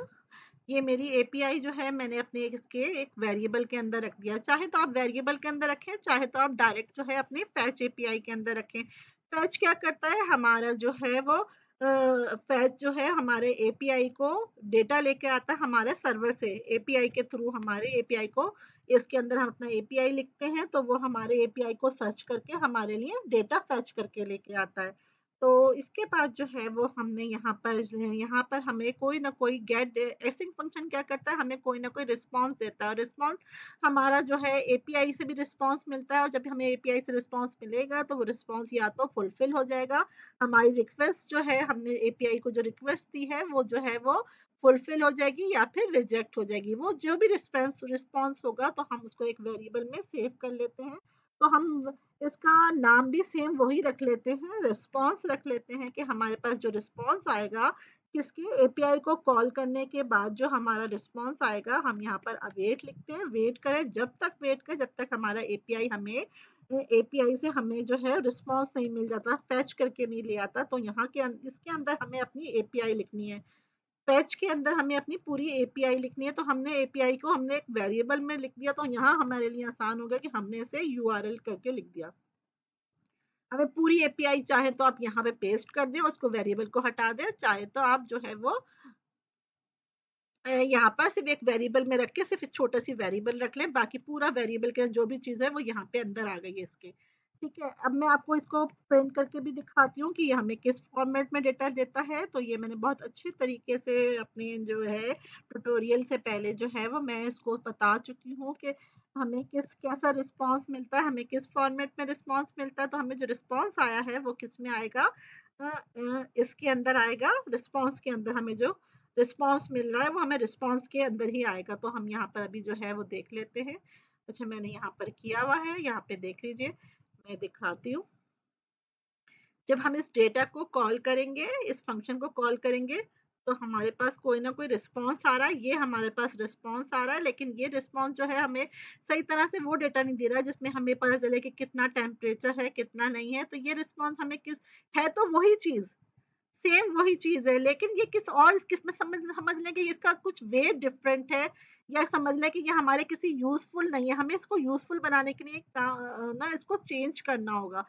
ये मेरी API जो है मैंने अपने इसके एक वेरिएबल के अंदर रख दिया। चाहे तो आप वेरिएबल के अंदर रखें, चाहे तो आप डायरेक्ट जो है अपने फैच API के अंदर रखें। फैच क्या करता है, हमारा जो है वो फैच जो है हमारे API को डेटा लेके आता है हमारे सर्वर से। API के थ्रू हमारे API को, इसके अंदर हम अपना API लिखते हैं तो वो हमारे API को सर्च करके हमारे लिए डेटा फैच करके लेके आता है। तो इसके बाद जो है वो हमने यहाँ पर हमें कोई ना कोई गेट एसिंक फंक्शन क्या करता है, हमें कोई ना कोई रिस्पांस देता है। रिस्पांस हमारा जो है API से भी रिस्पांस मिलता है, और जब हमें API से रिस्पांस मिलेगा तो वो रिस्पांस या तो फुलफिल हो जाएगा, हमारी रिक्वेस्ट जो है, हमने API को जो रिक्वेस्ट दी है वो जो है वो फुलफिल हो जाएगी या फिर रिजेक्ट हो जाएगी। वो जो भी रिस्पांस होगा तो हम उसको एक वेरिएबल में सेव कर लेते हैं। तो हम इसका नाम भी सेम वही रख लेते हैं, रिस्पॉन्स रख लेते हैं, कि हमारे पास जो रिस्पॉन्स आएगा किसके, एपीआई को कॉल करने के बाद जो हमारा रिस्पॉन्स आएगा, हम यहाँ पर अवेट लिखते हैं, वेट करें, जब तक वेट करें जब तक हमारा एपीआई हमें, एपीआई से हमें जो है रिस्पॉन्स नहीं मिल जाता, फैच करके नहीं ले आता। तो यहाँ के इसके अंदर हमें अपनी एपीआई लिखनी है, फैच के अंदर हमें अपनी पूरी एपीआई लिखनी है। तो हमने एपीआई को हमने एक वेरिएबल में लिख दिया, तो यहाँ हमारे लिए आसान हो गया कि हमने इसे यूआरएल करके लिख दिया। हमें पूरी एपीआई चाहे तो आप यहाँ पे पेस्ट कर दें, उसको वेरिएबल को हटा दें, चाहे तो आप जो है वो यहाँ पर सिर्फ एक वेरिएबल में रख के सिर्फ एक छोटा सी वेरिएबल रख लें, बाकी पूरा वेरिएबल के जो भी चीज़ है वो यहाँ पे अंदर आ गई है इसके। ठीक है, अब मैं आपको इसको प्रिंट करके भी दिखाती हूँ कि ये हमें किस फॉर्मेट में डेटा देता है। तो ये मैंने बहुत अच्छे तरीके से अपने जो है ट्यूटोरियल से पहले जो है वो मैं इसको बता चुकी हूँ कि हमें कैसा रिस्पॉन्स मिलता है, हमें किस फॉर्मेट में रिस्पॉन्स मिलता है। तो हमें जो रिस्पॉन्स आया है वो किस में आएगा, इसके अंदर आएगा, रिस्पॉन्स के अंदर हमें जो रिस्पॉन्स मिल रहा है वो हमें रिस्पॉन्स के अंदर ही आएगा। तो हम यहाँ पर अभी जो है वो देख लेते हैं। अच्छा, मैंने यहाँ पर किया हुआ है, यहाँ पे देख लीजिए, मैं दिखाती हूँ। जब हम इस डेटा को कॉल करेंगे, इस फंक्शन को कॉल करेंगे, तो हमारे पास कोई ना कोई रिस्पॉन्स आ रहा है। ये हमारे पास रिस्पॉन्स आ रहा है, लेकिन ये रिस्पॉन्स जो है हमें सही तरह से वो डेटा नहीं दे रहा है जिसमें हमें पता चले कि कितना टेम्परेचर है, कितना नहीं है। तो ये रिस्पॉन्स हमें किस, है तो वही चीज़, सेम वही चीज है, लेकिन ये किस और किसमें समझ समझ लें कि इसका कुछ वे डिफरेंट है, या समझ लें कि ये हमारे किसी यूजफुल नहीं है। हमें इसको यूजफुल बनाने के लिए ना इसको चेंज करना होगा।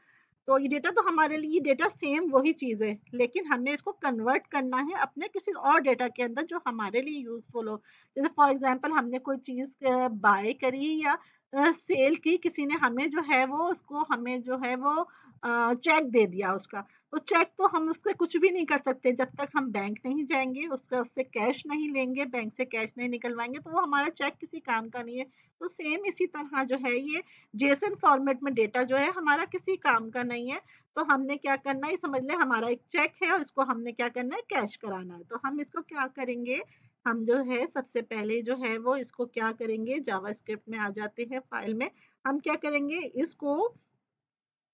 तो ये डेटा तो हमारे लिए, ये डेटा सेम वही चीज है, लेकिन हमें इसको कन्वर्ट करना है अपने किसी और डेटा के अंदर जो हमारे लिए यूजफुल हो। जैसे फॉर एग्जाम्पल हमने कोई चीज बाय करी या सेल की, किसी ने हमें जो है वो उसको हमें जो है वो चेक दे दिया उसका। तो चेक तो हम उससे कुछ भी नहीं कर सकते जब तक हम बैंक नहीं जाएंगे, उसका उससे कैश नहीं लेंगे, बैंक से कैश नहीं निकलवाएंगे, तो वो हमारा चेक किसी काम का नहीं है। तो सेम इसी तरह जो है ये जेसन फॉर्मेट में डेटा जो है हमारा किसी काम का नहीं है। तो हमने क्या करना है, समझ ले हमारा एक चेक है और इसको हमने क्या करना है, कैश कराना है। तो हम इसको क्या करेंगे, हम जो है सबसे पहले जो है वो इसको क्या करेंगे, जावास्क्रिप्ट में आ जाते हैं फाइल में। हम क्या करेंगे, इसको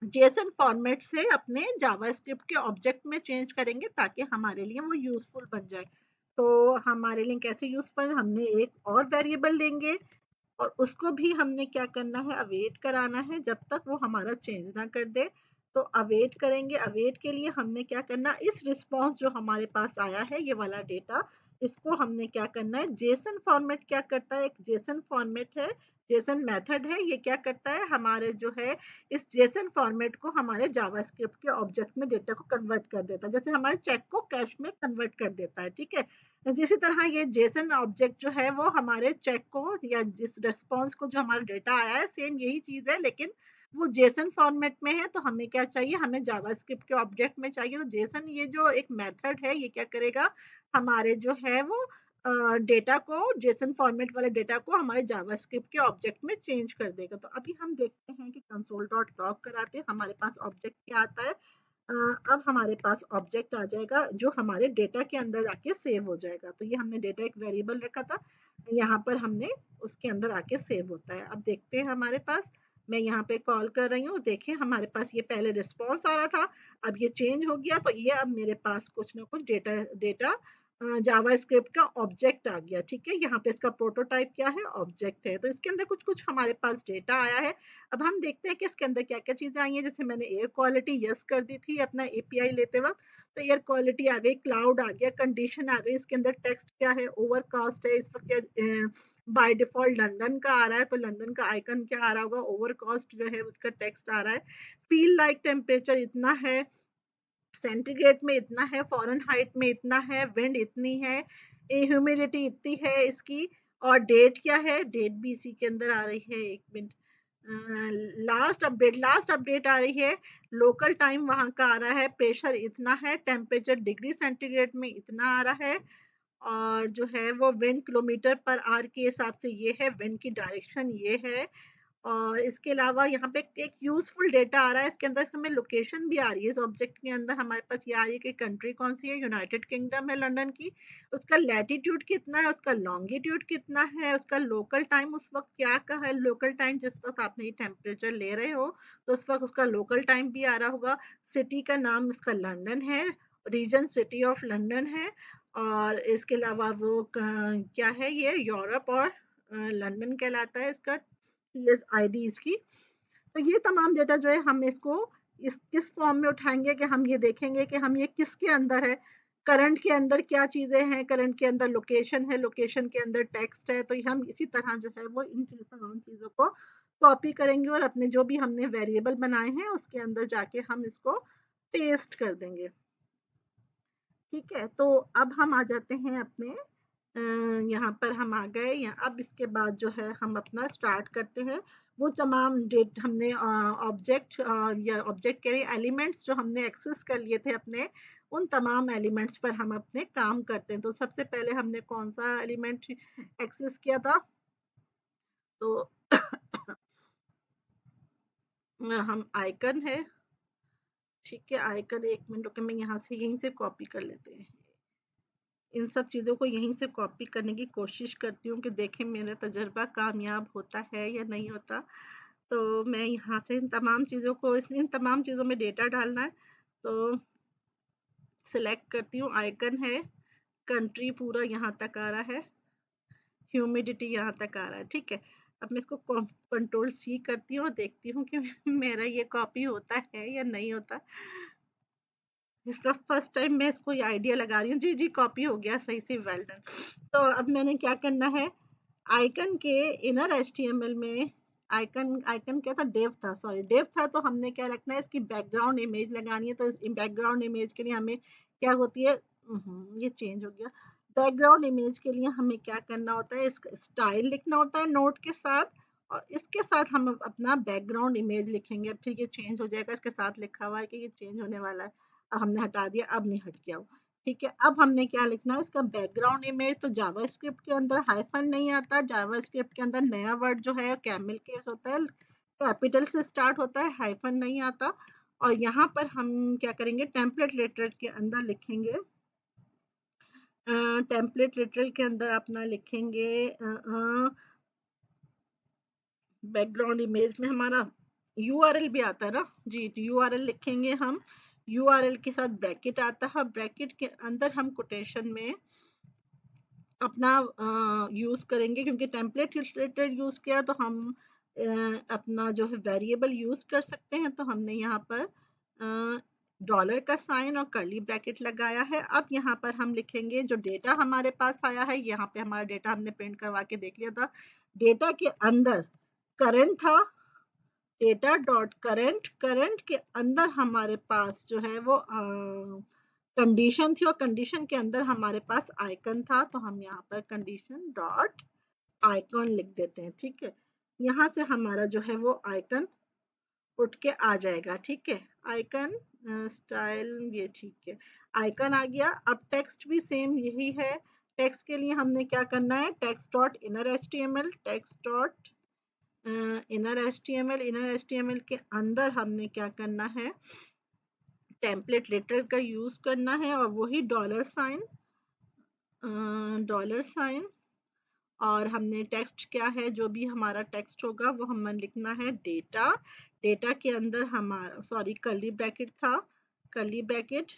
जेसन फॉर्मेट से अपने जावास्क्रिप्ट के ऑब्जेक्ट में चेंज करेंगे ताकि हमारे लिए वो यूजफुल बन जाए। तो हमारे लिए कैसे यूजफुल, हमने एक और वेरिएबल लेंगे और उसको भी हमने क्या करना है, अवेट कराना है जब तक वो हमारा चेंज ना कर दे। तो अवेट करेंगे, अवेट के लिए हमने क्या करना, इस रिस्पॉन्स जो हमारे पास आया है ये वाला डेटा, इसको हमने क्या करना है, जेसन फॉर्मेट क्या करता है, एक जेसन फॉर्मेट है, जेसन मेथड है, ये क्या करता है हमारे जो है इस जेसन फॉर्मेट को हमारे जावास्क्रिप्ट के ऑब्जेक्ट में डेटा को कन्वर्ट कर देता है, जैसे हमारे चेक को कैश में कन्वर्ट कर देता है। ठीक है, जिसी तरह ये जेसन ऑब्जेक्ट जो है वो हमारे चेक को या जिस रेस्पॉन्स को जो हमारा डेटा आया है सेम यही चीज है, लेकिन वो जेसन फॉर्मेट में है। तो हमें क्या चाहिए, हमें जावास्क्रिप्ट के ऑब्जेक्ट में चाहिए। तो जेसन ये जो एक मेथड है ये क्या करेगा, हमारे जो है वो डेटा को, जेसन फॉर्मेट वाले डेटा को हमारे जावास्क्रिप्ट के ऑब्जेक्ट में चेंज कर देगा। तो अभी हम देखते हैं कि कंसोल डॉट लॉग कराते हैं हमारे पास ऑब्जेक्ट क्या आता है। अब हमारे पास ऑब्जेक्ट आ जाएगा जो हमारे डेटा के अंदर जाके सेव हो जाएगा। तो ये हमने डेटा एक वेरिएबल रखा था, यहाँ पर हमने उसके अंदर आके सेव होता है। अब देखते हैं हमारे पास, मैं यहाँ पे कॉल कर रही हूँ, देखें हमारे पास ये पहले रिस्पॉन्स आ रहा था, अब ये चेंज हो गया। तो ये अब मेरे पास कुछ ना कुछ डेटा डेटा जावास्क्रिप्ट का ऑब्जेक्ट आ गया। ठीक है, यहाँ पे इसका प्रोटोटाइप क्या है, ऑब्जेक्ट है। तो इसके अंदर कुछ कुछ हमारे पास डेटा आया है। अब हम देखते हैं कि इसके अंदर क्या क्या चीजें आई हैं। जैसे मैंने एयर क्वालिटी यस कर दी थी अपना एपीआई लेते वक्त, तो एयर क्वालिटी आ गई, क्लाउड आ गया, कंडीशन आ गई। इसके अंदर टेक्स्ट क्या है, ओवरकास्ट है, इस वक्त क्या बाय डिफॉल्ट लंदन का आ रहा है, तो लंदन का आइकन क्या आ रहा होगा, ओवरकास्ट जो है उसका टेक्स्ट आ रहा है। फील लाइक टेम्परेचर इतना है, सेंटीग्रेड में इतना है, फ़ारेनहाइट में इतना है, विंड इतनी है, ह्यूमिडिटी इतनी है इसकी, और डेट क्या है, डेट भी इसी के अंदर आ रही है। एक मिनट, लास्ट अपडेट आ रही है, लोकल टाइम वहाँ का आ रहा है, प्रेशर इतना है, टेम्परेचर डिग्री सेंटीग्रेड में इतना आ रहा है, और जो है वो विंड किलोमीटर पर आवर के हिसाब से ये है, विंड की डायरेक्शन ये है। और इसके अलावा यहाँ पे एक यूजफुल डेटा आ रहा है, इसके अंदर हमें लोकेशन भी आ रही है। इस ऑब्जेक्ट के अंदर हमारे पास ये आ रही है कि कंट्री कौन सी है, यूनाइटेड किंगडम है लंदन की, उसका लैटिट्यूड कितना है, उसका लॉन्गिट्यूड कितना है, उसका लोकल टाइम उस वक्त क्या का है, लोकल टाइम जिस वक्त आपने ये टेम्परेचर ले रहे हो तो उस वक्त उसका लोकल टाइम भी आ रहा होगा। सिटी का नाम उसका लंदन है, रीजन सिटी ऑफ लंदन है, और इसके अलावा वो क्या है, ये यूरोप और लंदन कहलाता है इसका TSID इसकी। तो ये तमाम डेटा जो है हम इसको इस किस फॉर्म में उठाएंगे कि हम ये देखेंगे कि हम ये किसके अंदर है, करंट के अंदर क्या चीजें हैं, करंट के अंदर लोकेशन है, लोकेशन के अंदर टेक्स्ट है। तो हम इसी तरह जो है वो इन तमाम चीजों को कॉपी करेंगे और अपने जो भी हमने वेरिएबल बनाए हैं उसके अंदर जाके हम इसको पेस्ट कर देंगे। ठीक है, तो अब हम आ जाते हैं अपने यहाँ पर हम आ गए यहाँ। अब इसके बाद जो है हम अपना स्टार्ट करते हैं। वो तमाम डेट हमने ऑब्जेक्ट या ऑब्जेक्ट के एलिमेंट्स जो हमने एक्सेस कर लिए थे अपने, उन तमाम एलिमेंट्स पर हम अपने काम करते हैं। तो सबसे पहले हमने कौन सा एलिमेंट एक्सेस किया था, तो हम आइकन है। ठीक है, आइकन, एक मिनट रुके, मैं यहाँ से यहीं से कॉपी कर लेते हैं। इन सब चीज़ों को यहीं से कॉपी करने की कोशिश करती हूँ कि देखें मेरा तजर्बा कामयाब होता है या नहीं होता। तो मैं यहाँ से इन तमाम चीज़ों को, इन तमाम चीज़ों में डेटा डालना है, तो सिलेक्ट करती हूँ, आइकन है, कंट्री पूरा यहाँ तक आ रहा है, ह्यूमिडिटी यहाँ तक आ रहा है। ठीक है, अब मैं इसको कंट्रोल C करती हूँ और देखती हूँ कि मेरा ये कॉपी होता है या नहीं होता। इसका फर्स्ट टाइम मैं इसको ये आइडिया लगा रही हूँ। जी जी, कॉपी हो गया सही से, वेल डन। तो अब मैंने क्या करना है, आइकन के इनर HTML में, आइकन आइकन क्या था, डेव था, सॉरी डेव था। तो हमने क्या रखना है, इसकी बैकग्राउंड इमेज लगानी है। तो इस बैकग्राउंड इमेज के लिए हमें क्या होती है, ये चेंज हो गया। बैकग्राउंड इमेज के लिए हमें क्या करना होता है, इसका स्टाइल लिखना होता है नोट के साथ, और इसके साथ हम अपना बैकग्राउंड इमेज लिखेंगे। फिर ये चेंज हो जाएगा, इसके साथ लिखा हुआ है कि ये चेंज होने वाला है। हमने हटा दिया, अब नहीं हट गया वो। ठीक है, अब हमने क्या लिखना है, इसका बैकग्राउंड इमेज। तो जावास्क्रिप्ट के अंदर हाइफन नहीं आता, जावास्क्रिप्ट के अंदर नया वर्ड जो है कैमल केस होता है, कैपिटल से स्टार्ट होता है, हाइफन नहीं आता। और यहाँ पर हम क्या करेंगे, टेम्पलेट लिटरल के अंदर लिखेंगे, टेम्पलेट लिटरल के अंदर अपना लिखेंगे बैकग्राउंड इमेज में हमारा URL भी आता है ना जी, URL लिखेंगे हम। URL के साथ ब्रैकेट आता है, ब्रैकेट के अंदर हम कोटेशन में अपना यूज करेंगे, क्योंकि टेम्पलेट रिलेटेड यूज किया तो हम अपना जो है वेरिएबल यूज कर सकते हैं। तो हमने यहाँ पर डॉलर का साइन और कर्ली ब्रैकेट लगाया है। अब यहाँ पर हम लिखेंगे जो डेटा हमारे पास आया है, यहाँ पे हमारा डेटा हमने प्रिंट करवा के देख लिया था। डेटा के अंदर करंट था, डेटा डॉट करंट, करंट के अंदर हमारे पास जो है वो कंडीशन थी, और कंडीशन के अंदर हमारे पास आइकन था। तो हम यहाँ पर कंडीशन डॉट आइकन लिख देते हैं। ठीक है, यहाँ से हमारा जो है वो आइकन उठ के आ जाएगा। ठीक है, आइकन स्टाइल ये, ठीक है, आइकन आ गया। अब टेक्स्ट भी सेम यही है। टेक्स्ट के लिए हमने क्या करना है, text dot inner HTML, text dot inner HTML के अंदर हमने क्या करना है, टेम्पलेट लेटर का यूज करना है, और वही डॉलर साइन। और हमने टेक्स्ट क्या है, जो भी हमारा टेक्स्ट होगा वो हमें लिखना है डेटा। डेटा के अंदर हमारा, सॉरी कर्ली ब्रैकेट था, कर्ली ब्रैकेट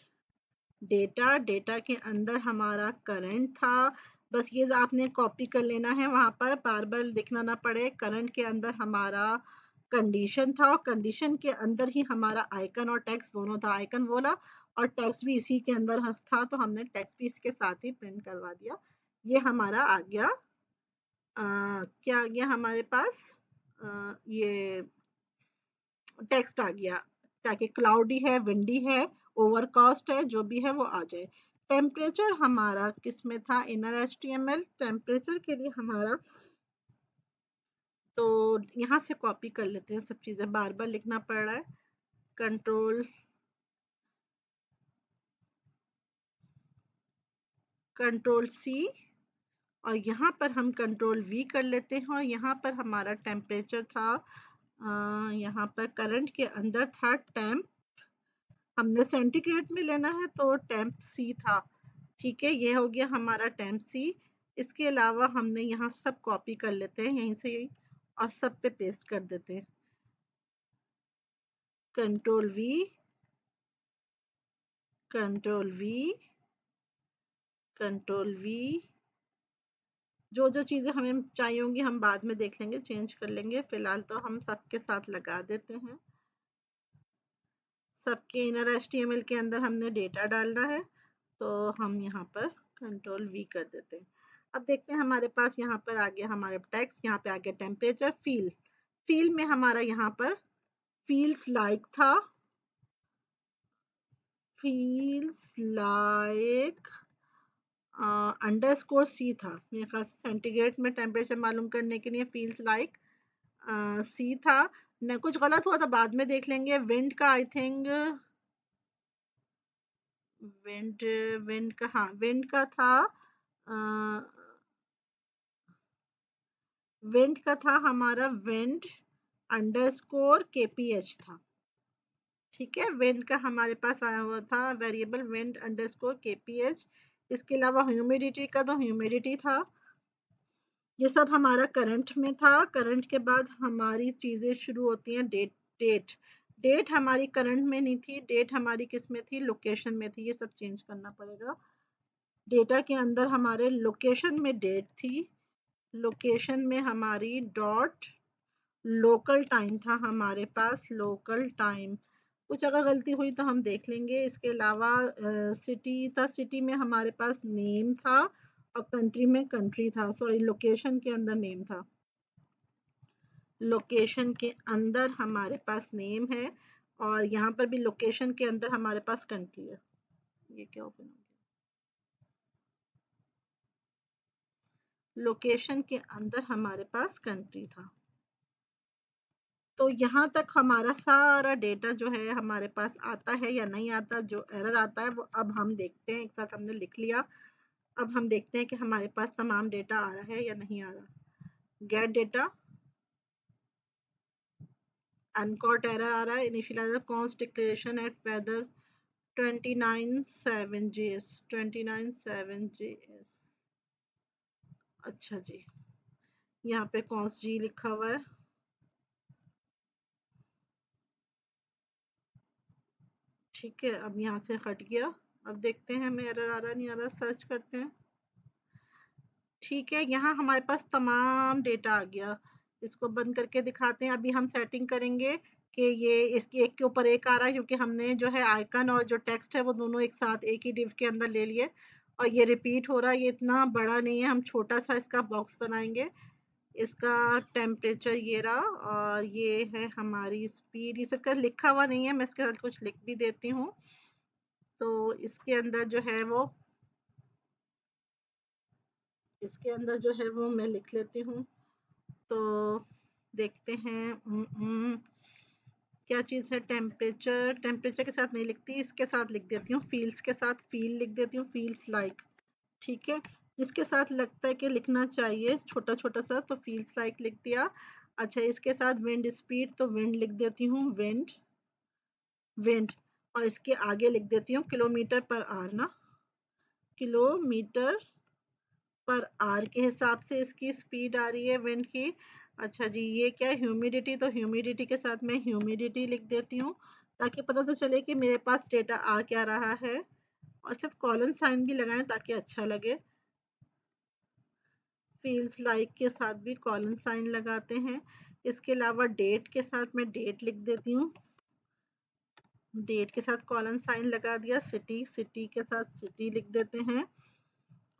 डेटा, डेटा के अंदर हमारा करंट था। बस ये आपने कॉपी कर लेना है, वहां पर बार बार लिखना ना पड़े। करंट के अंदर हमारा कंडीशन था, और कंडीशन के अंदर ही हमारा आइकन और टेक्स्ट दोनों था। आइकन बोला और टेक्स्ट भी इसी के अंदर था, तो हमने टेक्स्ट भी इसके साथ ही प्रिंट करवा दिया। ये हमारा आ गया, क्या आ गया हमारे पास, ये टेक्स्ट आ गया, ताकि क्लाउडी है, विंडी है, ओवरकास्ट है, जो भी है वो आ जाए। टेम्परेचर हमारा किस में था, इनर HTML। टेम्परेचर के लिए हमारा, तो यहाँ से कॉपी कर लेते हैं, सब चीजें बार बार लिखना पड़ रहा है। कंट्रोल C, और यहाँ पर हम कंट्रोल V कर लेते हैं। और यहाँ पर हमारा टेम्परेचर था, यहाँ पर करंट के अंदर था टेम्प, हमने सेंटीग्रेड में लेना है तो टेम्प C था। ठीक है, ये हो गया हमारा टेम्प C। इसके अलावा हमने यहाँ सब कॉपी कर लेते हैं यहीं से यही, और सब पे पेस्ट कर देते हैं। Control V, control we. जो जो चीज़ें हमें चाहिए होंगी हम बाद में देख लेंगे, चेंज कर लेंगे। फिलहाल तो हम सबके साथ लगा देते हैं। सबके इनर HTML के अंदर हमने डेटा डालना है, तो हम यहाँ पर कंट्रोल वी कर देते हैं। अब देखते हैं हमारे पास यहाँ पर आ गया हमारे टेक्स्ट, यहाँ पे आ गया टेम्परेचर। फील में हमारा यहाँ पर फील्स लाइक था, फील्स लाइक अंडरस्कोर सी था। मेरे ख्याल से सेंटीग्रेड में टेम्परेचर मालूम करने के लिए फील्स लाइक सी था। न कुछ गलत हुआ तो बाद में देख लेंगे। विंड का आई थिंक विंड का, हाँ विंड का था, विंड का था हमारा विंड अंडरस्कोर KPH था। ठीक है, विंड का हमारे पास आया हुआ था वेरिएबल विंड अंडरस्कोर KPH। इसके अलावा ह्यूमिडिटी का तो ह्यूमिडिटी था। ये सब हमारा करंट में था। करंट के बाद हमारी चीज़ें शुरू होती हैं डेट। डेट डेट हमारी करंट में नहीं थी, डेट हमारी किस में थी, लोकेशन में थी। ये सब चेंज करना पड़ेगा। डेटा के अंदर हमारे लोकेशन में डेट थी, लोकेशन में हमारी डॉट लोकल टाइम था हमारे पास, लोकल टाइम। कुछ अगर गलती हुई तो हम देख लेंगे। इसके अलावा सिटी था, सिटी में हमारे पास नेम था, और कंट्री में कंट्री था, सॉरी लोकेशन के अंदर नेम था। लोकेशन के अंदर हमारे पास नेम है, और यहाँ पर भी लोकेशन के अंदर हमारे पास कंट्री है। ये क्या ओपन हो गया, लोकेशन के अंदर हमारे पास कंट्री था। तो यहाँ तक हमारा सारा डेटा जो है हमारे पास आता है या नहीं आता। जो एरर आता है वो अब हम देखते हैं। एक साथ हमने लिख लिया, अब हम देखते हैं कि हमारे पास तमाम डेटा आ रहा है या नहीं आ रहा। गेट डेटा, अनकॉट एरर आ रहा है। Initializer const declaration at weather 297JS 297JS। अच्छा जी, यहाँ पे कॉन्स्ट जी लिखा हुआ है। ठीक है, अब यहाँ से हट गया। अब देखते हैं हमें एरर आ रहा नहीं आ रहा, सर्च करते हैं। ठीक है, यहाँ हमारे पास तमाम डेटा आ गया। इसको बंद करके दिखाते हैं। अभी हम सेटिंग करेंगे कि ये इसकी एक के ऊपर एक आ रहा है, क्योंकि हमने जो है आइकन और जो टेक्स्ट है वो दोनों एक साथ एक ही डिव के अंदर ले लिए, और ये रिपीट हो रहा है। ये इतना बड़ा नहीं है, हम छोटा सा इसका बॉक्स बनाएंगे। इसका टेम्परेचर ये रहा, और ये है हमारी स्पीड। ये सबका लिखा हुआ नहीं है, मैं इसके साथ कुछ लिख भी देती हूँ। तो इसके अंदर जो है वो, इसके अंदर जो है वो मैं लिख लेती हूँ। तो देखते हैं क्या चीज़ है। टेम्परेचर, टेम्परेचर के साथ नहीं लिखती, इसके साथ लिख देती हूँ, फील्ड्स के साथ फील लिख देती हूँ, फील्स लाइक। ठीक है, जिसके साथ लगता है कि लिखना चाहिए छोटा छोटा सा, तो फील्स लाइक लिख दिया। अच्छा, इसके साथ विंड स्पीड, तो विंड लिख देती हूँ, विंड विंड। और इसके आगे लिख देती हूँ किलोमीटर पर आवर ना, किलोमीटर पर आर के हिसाब से इसकी स्पीड आ रही है विंड की। अच्छा जी, ये क्या है, ह्यूमिडिटी, तो ह्यूमिडिटी के साथ मैं ह्यूमिडिटी लिख देती हूँ, ताकि पता तो चले कि मेरे पास डेटा आ क्या रहा है। और साथ कॉलन साइन भी लगाएं ताकि अच्छा लगे। फील्स लाइक के साथ भी कॉलन साइन लगाते हैं। इसके अलावा डेट के साथ मैं डेट लिख देती हूँ, डेट के साथ कॉलन साइन लगा दिया। सिटी, सिटी के साथ सिटी लिख देते हैं,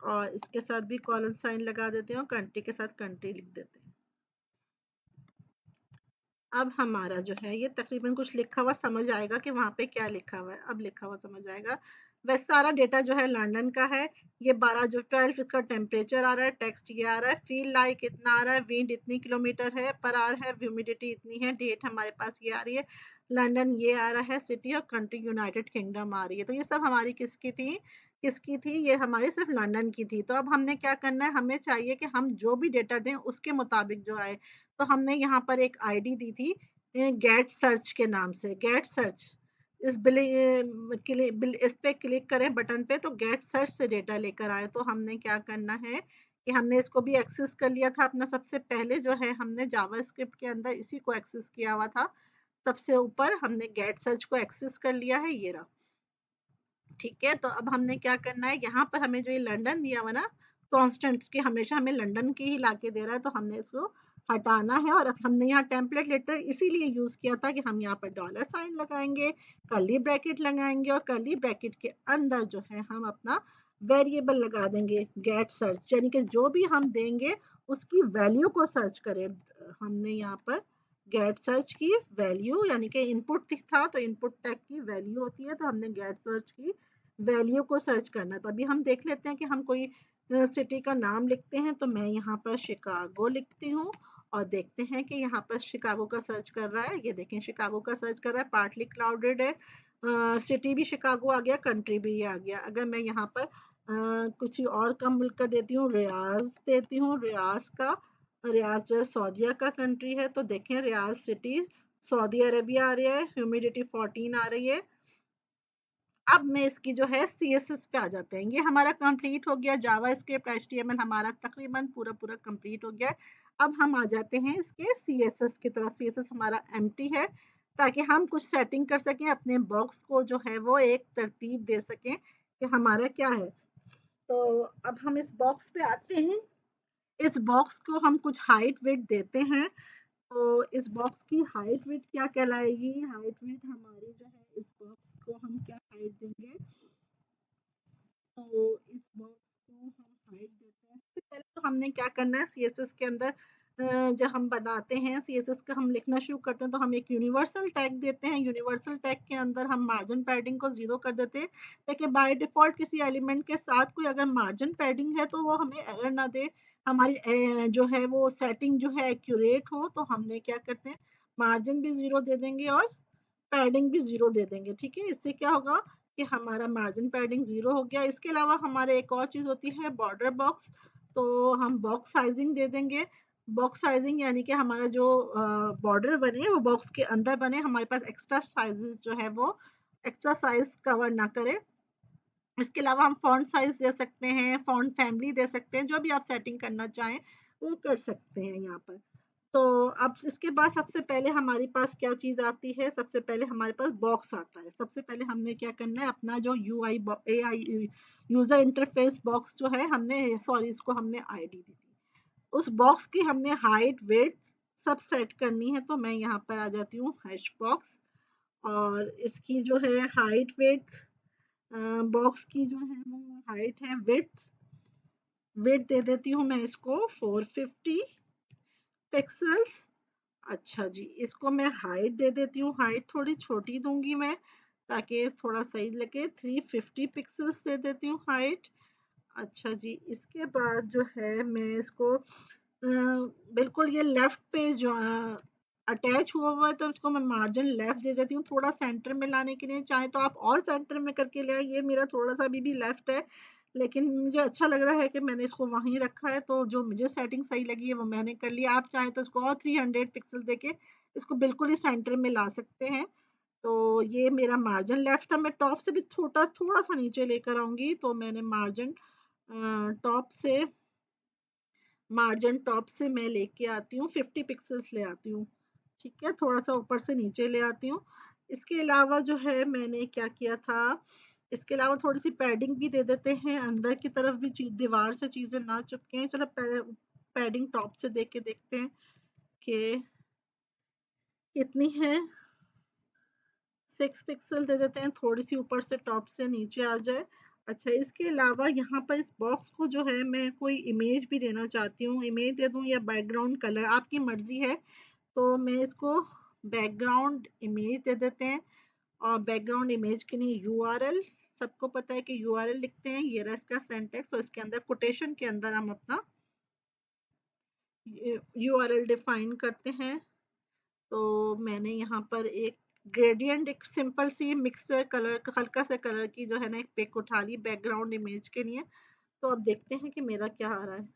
और इसके साथ भी कॉलन साइन लगा देते हैं, और कंट्री के साथ कंट्री लिख देते हैं। अब हमारा जो है ये तकरीबन कुछ लिखा हुआ समझ आएगा कि वहाँ पे क्या लिखा हुआ है। अब लिखा हुआ समझ आएगा। वैसे सारा डेटा जो है लंदन का है। ये 12 जो 12 इसका टेम्परेचर आ रहा है, टेक्स्ट ये आ रहा है, फील लाइक इतना आ रहा है, विंड इतनी किलोमीटर है पर आवर है, ह्यूमिडिटी इतनी है, डेट हमारे पास ये आ रही है, लंदन ये आ रहा है सिटी, और कंट्री यूनाइटेड किंगडम आ रही है। तो ये सब हमारी किसकी थी, किसकी थी, ये हमारी सिर्फ लंदन की थी। तो अब हमने क्या करना है, हमें चाहिए कि हम जो भी डेटा दें उसके मुताबिक जो आए। तो हमने यहाँ पर एक आईडी दी थी गेट सर्च के नाम से, गेट सर्च। इस पे क्लिक करें बटन पे, तो गेट सर्च से डेटा लेकर आए। तो हमने क्या करना है कि हमने इसको भी एक्सेस कर लिया था अपना। सबसे पहले जो है हमने जावास्क्रिप्ट के अंदर इसी को एक्सेस किया हुआ था। सबसे ऊपर हमने गेट सर्च को एक्सेस कर लिया है, ये रहा। ठीक है, तो अब हमने क्या करना है, यहाँ पर हमें जो ये लंदन दिया हुआ ना कॉन्स्टेंट्स की, हमेशा हमें लंदन की ही लाके दे रहा है, तो हमने इसको हटाना है। और अब हमने यहाँ टेम्पलेट लेटर इसीलिए यूज किया था कि हम यहाँ पर डॉलर साइन लगाएंगे, कर्ली ब्रैकेट लगाएंगे और कर्ली ब्रैकेट के अंदर जो है हम अपना वेरिएबल लगा देंगे गेट सर्च, यानी कि जो भी हम देंगे उसकी वैल्यू को सर्च करें। हमने यहाँ पर गेट सर्च की वैल्यू, यानी कि इनपुट था तो इनपुट टैग की वैल्यू होती है, तो हमने गेट सर्च की वैल्यू को सर्च करना। तो अभी हम देख लेते हैं कि हम कोई सिटी का नाम लिखते हैं, तो मैं यहाँ पर शिकागो लिखती हूँ और देखते हैं कि यहाँ पर शिकागो का सर्च कर रहा है। ये देखें शिकागो का सर्च कर रहा है, पार्टली क्लाउडेड है, सिटी भी शिकागो आ गया, कंट्री भी आ गया। अगर मैं यहाँ पर कुछ और का मुल्क का देती हूँ, रियाज देती हूँ, रियाज जो है सऊदीया का कंट्री है, तो देखें रियाज सिटी सऊदी अरेबिया आ रहा है, ह्यूमिडिटी 14 आ रही है। अब मैं इसकी जो है CSS पे आ जाते हैं। ये हमारा कंप्लीट हो गया, जावा स्क्रिप्ट HTML हमारा तकरीबन पूरा कंप्लीट हो गया। अब हम आ जाते हैं इसके CSS की तरफ। CSS हमारा एम्प्टी है ताकि हम कुछ सेटिंग कर सकें, अपने बॉक्स को जो है वो एक तरतीब दे सकें कि हमारा क्या है। तो अब हम इस बॉक्स पे आते हैं। इस बॉक्स को हम कुछ हाइट विड्थ देते हैं। तो इस बॉक्स की हाइट विड्थ क्या कहलाएगी, हाइट विड्थ हमारी जो है, इस बॉक्स को हम क्या हाइट देंगे, तो इस बॉक्स को हम हाइट देते हैं। सबसे पहले तो हमने क्या करना है, CSS के अंदर जब हम बनाते हैं CSS का हम लिखना शुरू करते हैं, तो हम एक यूनिवर्सल टैग देते हैं। यूनिवर्सल टैग के अंदर हम मार्जिन पैडिंग को 0 कर देते हैं ताकि बाय डिफॉल्ट किसी एलिमेंट के साथ कोई अगर मार्जिन पैडिंग है तो वो हमें एरर ना दे, हमारी जो है वो सेटिंग जो है एक्यूरेट हो। तो हमने क्या करते हैं, मार्जिन भी 0 दे देंगे और पैडिंग भी 0 दे देंगे। ठीक है, इससे क्या होगा कि हमारा मार्जिन पैडिंग 0 हो गया। इसके अलावा हमारे एक और चीज़ होती है बॉर्डर बॉक्स, तो हम बॉक्स साइजिंग दे देंगे। बॉक्स साइजिंग यानी कि हमारा जो बॉर्डर बने वो बॉक्स के अंदर बने, हमारे पास एक्स्ट्रा साइजेस जो है वो एक्स्ट्रा साइज कवर ना करे। इसके अलावा हम फॉन्ट साइज दे सकते हैं, फॉन्ट फैमिली दे सकते हैं, जो भी आप सेटिंग करना चाहें वो कर सकते हैं यहाँ पर। तो अब इसके बाद सबसे पहले हमारे पास क्या चीज़ आती है, सबसे पहले हमारे पास बॉक्स आता है। सबसे पहले हमने क्या करना है, अपना जो AI यूजर इंटरफेस बॉक्स जो है, हमने सॉरी इसको हमने आईडी दी थी, उस बॉक्स की हमने हाइट विड्थ सब सेट करनी है। तो मैं यहाँ पर आ जाती हूँ हैश बॉक्स, और इसकी जो है हाइट विड्थ, बॉक्स की जो है वो हाइट है, विड्थ दे देती हूँ मैं इसको 450 पिक्सल्स। अच्छा जी, इसको मैं हाइट दे देती हूँ, हाइट थोड़ी छोटी दूंगी मैं ताकि थोड़ा सही लगे, 350 पिक्सल्स दे देती हूँ हाइट। अच्छा जी, इसके बाद जो है मैं इसको बिल्कुल ये लेफ्ट पे जो अटैच हुआ हुआ है, तो इसको मैं मार्जिन लेफ्ट दे देती हूँ थोड़ा सेंटर में लाने के लिए। चाहे तो आप और सेंटर में करके ले आए, ये मेरा थोड़ा सा अभी भी लेफ्ट है, लेकिन मुझे अच्छा लग रहा है कि मैंने इसको वहीं रखा है, तो जो मुझे सेटिंग सही लगी है वो मैंने कर लिया। आप चाहें तो इसको और 300 पिक्सल देके इसको बिल्कुल ही सेंटर में ला सकते हैं। तो ये मेरा मार्जिन लेफ्ट था, मैं टॉप से भी छोटा थोड़ा सा नीचे लेकर आऊंगी, तो मैंने टॉप से टॉप से मैं लेके आती हूँ 50 पिक्सल्स ले आती हूँ। ठीक है, थोड़ा सा ऊपर से नीचे ले आती हूँ। इसके अलावा जो है मैंने क्या किया था, इसके अलावा थोड़ी सी पैडिंग भी दे देते हैं, अंदर की तरफ भी दीवार से चीजें ना चिपके। चलो पैडिंग टॉप से देख के देखते हैं कि कितनी है। 6 पिक्सल दे देते हैं, थोड़ी सी ऊपर से टॉप से नीचे आ जाए। अच्छा, इसके अलावा यहाँ पर इस बॉक्स को जो है मैं कोई इमेज भी देना चाहती हूँ, इमेज दे दूँ या बैकग्राउंड कलर, आपकी मर्जी है। तो मैं इसको बैकग्राउंड इमेज दे देते हैं, और बैकग्राउंड इमेज के लिए URL, सबको पता है कि URL लिखते हैं, ये रहा इसका सिंटैक्स, और इसके अंदर कोटेशन के अंदर हम अपना URL डिफाइन करते हैं। तो मैंने यहाँ पर एक ग्रेडियंट, एक सिंपल सी मिक्सर कलर, हल्का सा कलर की जो है ना एक पिक उठा ली बैकग्राउंड इमेज के लिए। तो अब देखते हैं कि मेरा क्या आ रहा है।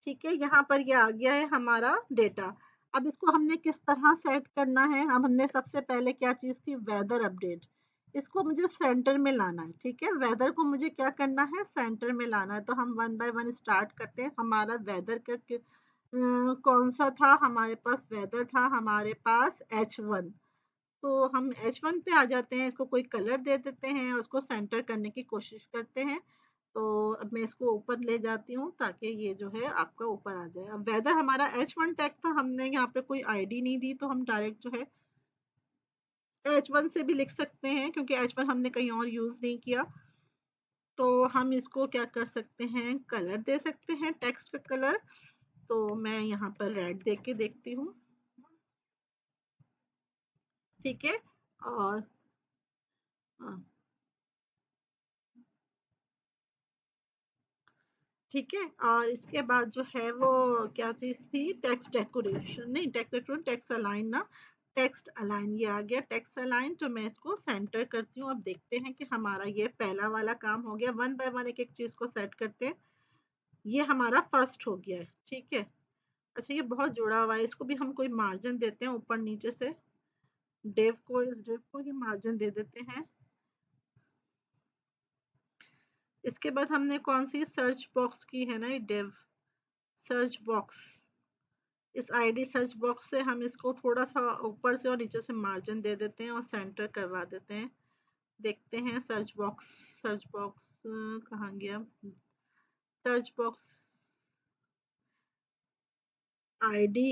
ठीक है, यहाँ पर ये आ गया है हमारा डेटा। अब इसको हमने किस तरह सेट करना है, अब हमने सबसे पहले क्या चीज़ थी, वेदर अपडेट, इसको मुझे सेंटर में लाना है। ठीक है, वेदर को मुझे क्या करना है, सेंटर में लाना है। तो हम वन बाय वन स्टार्ट करते हैं। हमारा वेदर का कौन सा था, हमारे पास वेदर था हमारे पास H1। तो हम H1 पे आ जाते हैं, इसको कोई कलर दे देते हैं, उसको सेंटर करने की कोशिश करते हैं। तो अब मैं इसको ऊपर ले जाती हूँ ताकि ये जो है आपका ऊपर आ जाए। अब वेदर हमारा H1 टैग था, हमने यहाँ पे कोई आईडी नहीं दी, तो हम डायरेक्ट जो है H1 से भी लिख सकते हैं, क्योंकि H1 हमने कहीं और यूज नहीं किया। तो हम इसको क्या कर सकते हैं, कलर दे सकते हैं, टेक्स्ट का कलर। तो मैं यहाँ पर रेड दे के देखती हूँ। ठीक है। और हाँ, ठीक है। और इसके बाद जो है वो क्या चीज थी, टेक्स्ट डेकोरेशन, नहीं टेक्स्ट डेकोरेशन, टेक्स्ट अलाइन ना, टेक्स्ट अलाइन, ये आ गया टेक्स्ट अलाइन। तो मैं इसको सेंटर करती हूँ। अब देखते हैं कि हमारा ये पहला वाला काम हो गया। वन बाय वन एक एक चीज को सेट करते हैं। ये हमारा फर्स्ट हो गया है। ठीक है। अच्छा, ये बहुत जुड़ा हुआ है, इसको भी हम कोई मार्जिन देते हैं ऊपर नीचे से। डेव को, इस डेव को ही मार्जिन दे देते हैं। इसके बाद हमने कौन सी सर्च बॉक्स की है ना, ये डेव सर्च बॉक्स। इस आईडी सर्च बॉक्स से हम इसको थोड़ा सा ऊपर से और नीचे से मार्जिन दे देते हैं और सेंटर करवा देते हैं। देखते हैं सर्च बॉक्स, सर्च बॉक्स कहाँ गया, सर्च बॉक्स आईडी,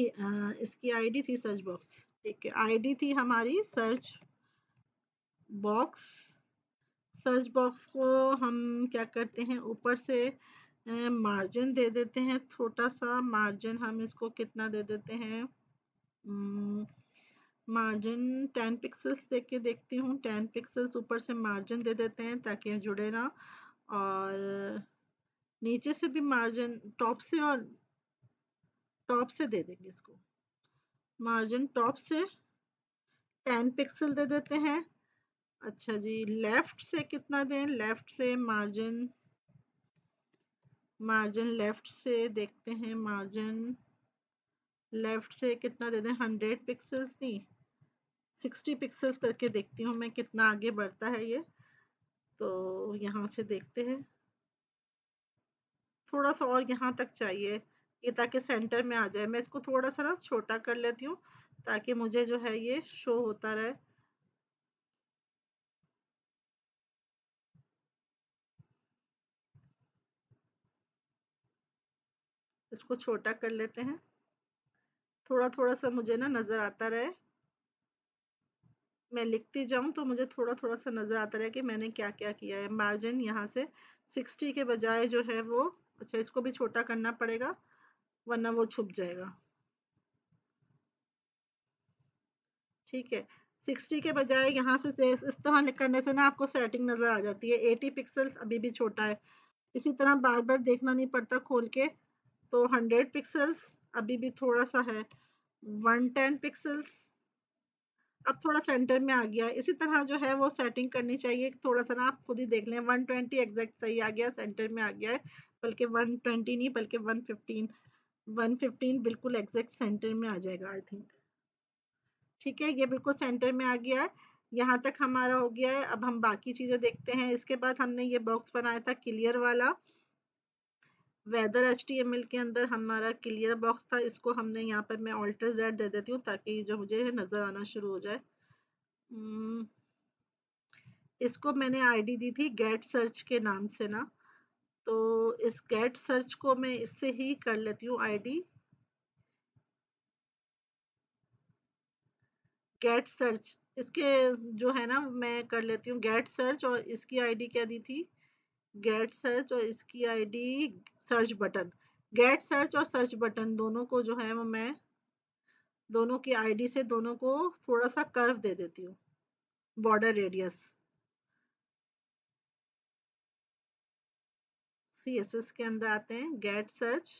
इसकी आईडी थी सर्च बॉक्स। ठीक है, आईडी थी हमारी सर्च बॉक्स। सर्च बॉक्स को हम क्या करते हैं, ऊपर से मार्जिन दे देते हैं, छोटा सा मार्जिन। हम इसको कितना दे देते हैं, मार्जिन 10 पिक्सेल्स दे के देखती हूँ। 10 पिक्सेल्स ऊपर से मार्जिन दे देते हैं ताकि ये जुड़े ना। और नीचे से भी मार्जिन, टॉप से दे देंगे इसको मार्जिन, टॉप से 10 पिक्सल दे देते हैं। अच्छा जी, लेफ्ट से कितना दें, लेफ्ट से मार्जिन, मार्जिन लेफ्ट से देखते हैं, मार्जिन लेफ्ट से कितना दे दें, 100 पिक्सल्स नहीं, 60 पिक्सल्स करके देखती हूँ मैं कितना आगे बढ़ता है ये। तो यहाँ से देखते हैं, थोड़ा सा और यहाँ तक चाहिए ये, ताकि सेंटर में आ जाए। मैं इसको थोड़ा सा ना छोटा कर लेती हूँ ताकि मुझे जो है ये शो होता रहे। इसको छोटा कर लेते हैं, थोड़ा थोड़ा सा मुझे ना नजर आता रहे। मैं लिखती जाऊं तो मुझे थोड़ा थोड़ा सा नजर आता रहे कि मैंने क्या क्या किया है। मार्जिन यहाँ से 60 के बजाय जो है वो, अच्छा इसको भी छोटा करना पड़ेगा वरना वो छुप जाएगा। ठीक है, 60 के बजाय यहाँ से इस तरह करने से ना आपको सेटिंग नजर आ जाती है। 80 पिक्सल अभी भी छोटा है, इसी तरह बार बार देखना नहीं पड़ता खोल के। तो 100 पिक्सल्स अभी भी थोड़ा सा है, 110 पिक्सल्स अब थोड़ा सेंटर में आ गया। इसी तरह जो है वो सेटिंग करनी चाहिए, थोड़ा सा ना आप खुद ही देख लें। 120 एग्जैक्ट सही आ गया, सेंटर में आ गया है। बल्कि 120 नहीं, बल्कि 115, 115 बिल्कुल एग्जैक्ट सेंटर में आ जाएगा आई थिंक। ठीक है, ये बिल्कुल सेंटर में आ गया है। यहाँ तक हमारा हो गया है। अब हम बाकी चीजें देखते हैं। इसके बाद हमने ये बॉक्स बनाया था क्लियर वाला, वेदर HTML के अंदर हमारा क्लियर बॉक्स था। इसको हमने यहाँ पर, मैं ऑल्टर Z दे देती हूँ ताकि जो मुझे नजर आना शुरू हो जाए। इसको मैंने आईडी दी थी गेट सर्च के नाम से ना, तो इस गेट सर्च को मैं इससे ही कर लेती हूँ आईडी, गेट सर्च। इसके जो है ना मैं कर लेती हूँ गेट सर्च, और इसकी आईडी क्या दी थी, गेट सर्च, और इसकी ID search button. Get search और सर्च बटन दोनों को जो है वो मैं, दोनों की आईडी से दोनों को थोड़ा सा कर्व दे देती हूँ, बॉर्डर रेडियस। CSS के अंदर आते हैं, गेट सर्च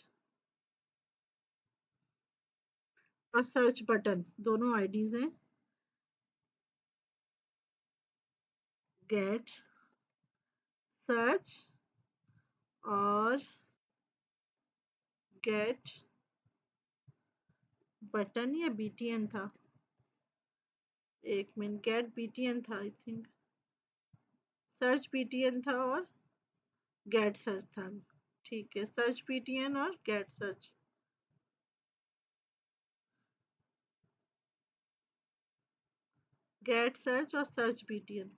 और सर्च बटन दोनों आईडीज हैं, गेट सर्च और गेट बटन, या BTN था, एक मिनट, गेट BTN था आई थिंक, सर्च BTN था और गेट सर्च था। ठीक है, सर्च BTN और गेट सर्च। गेट सर्च और सर्च बीटीएन।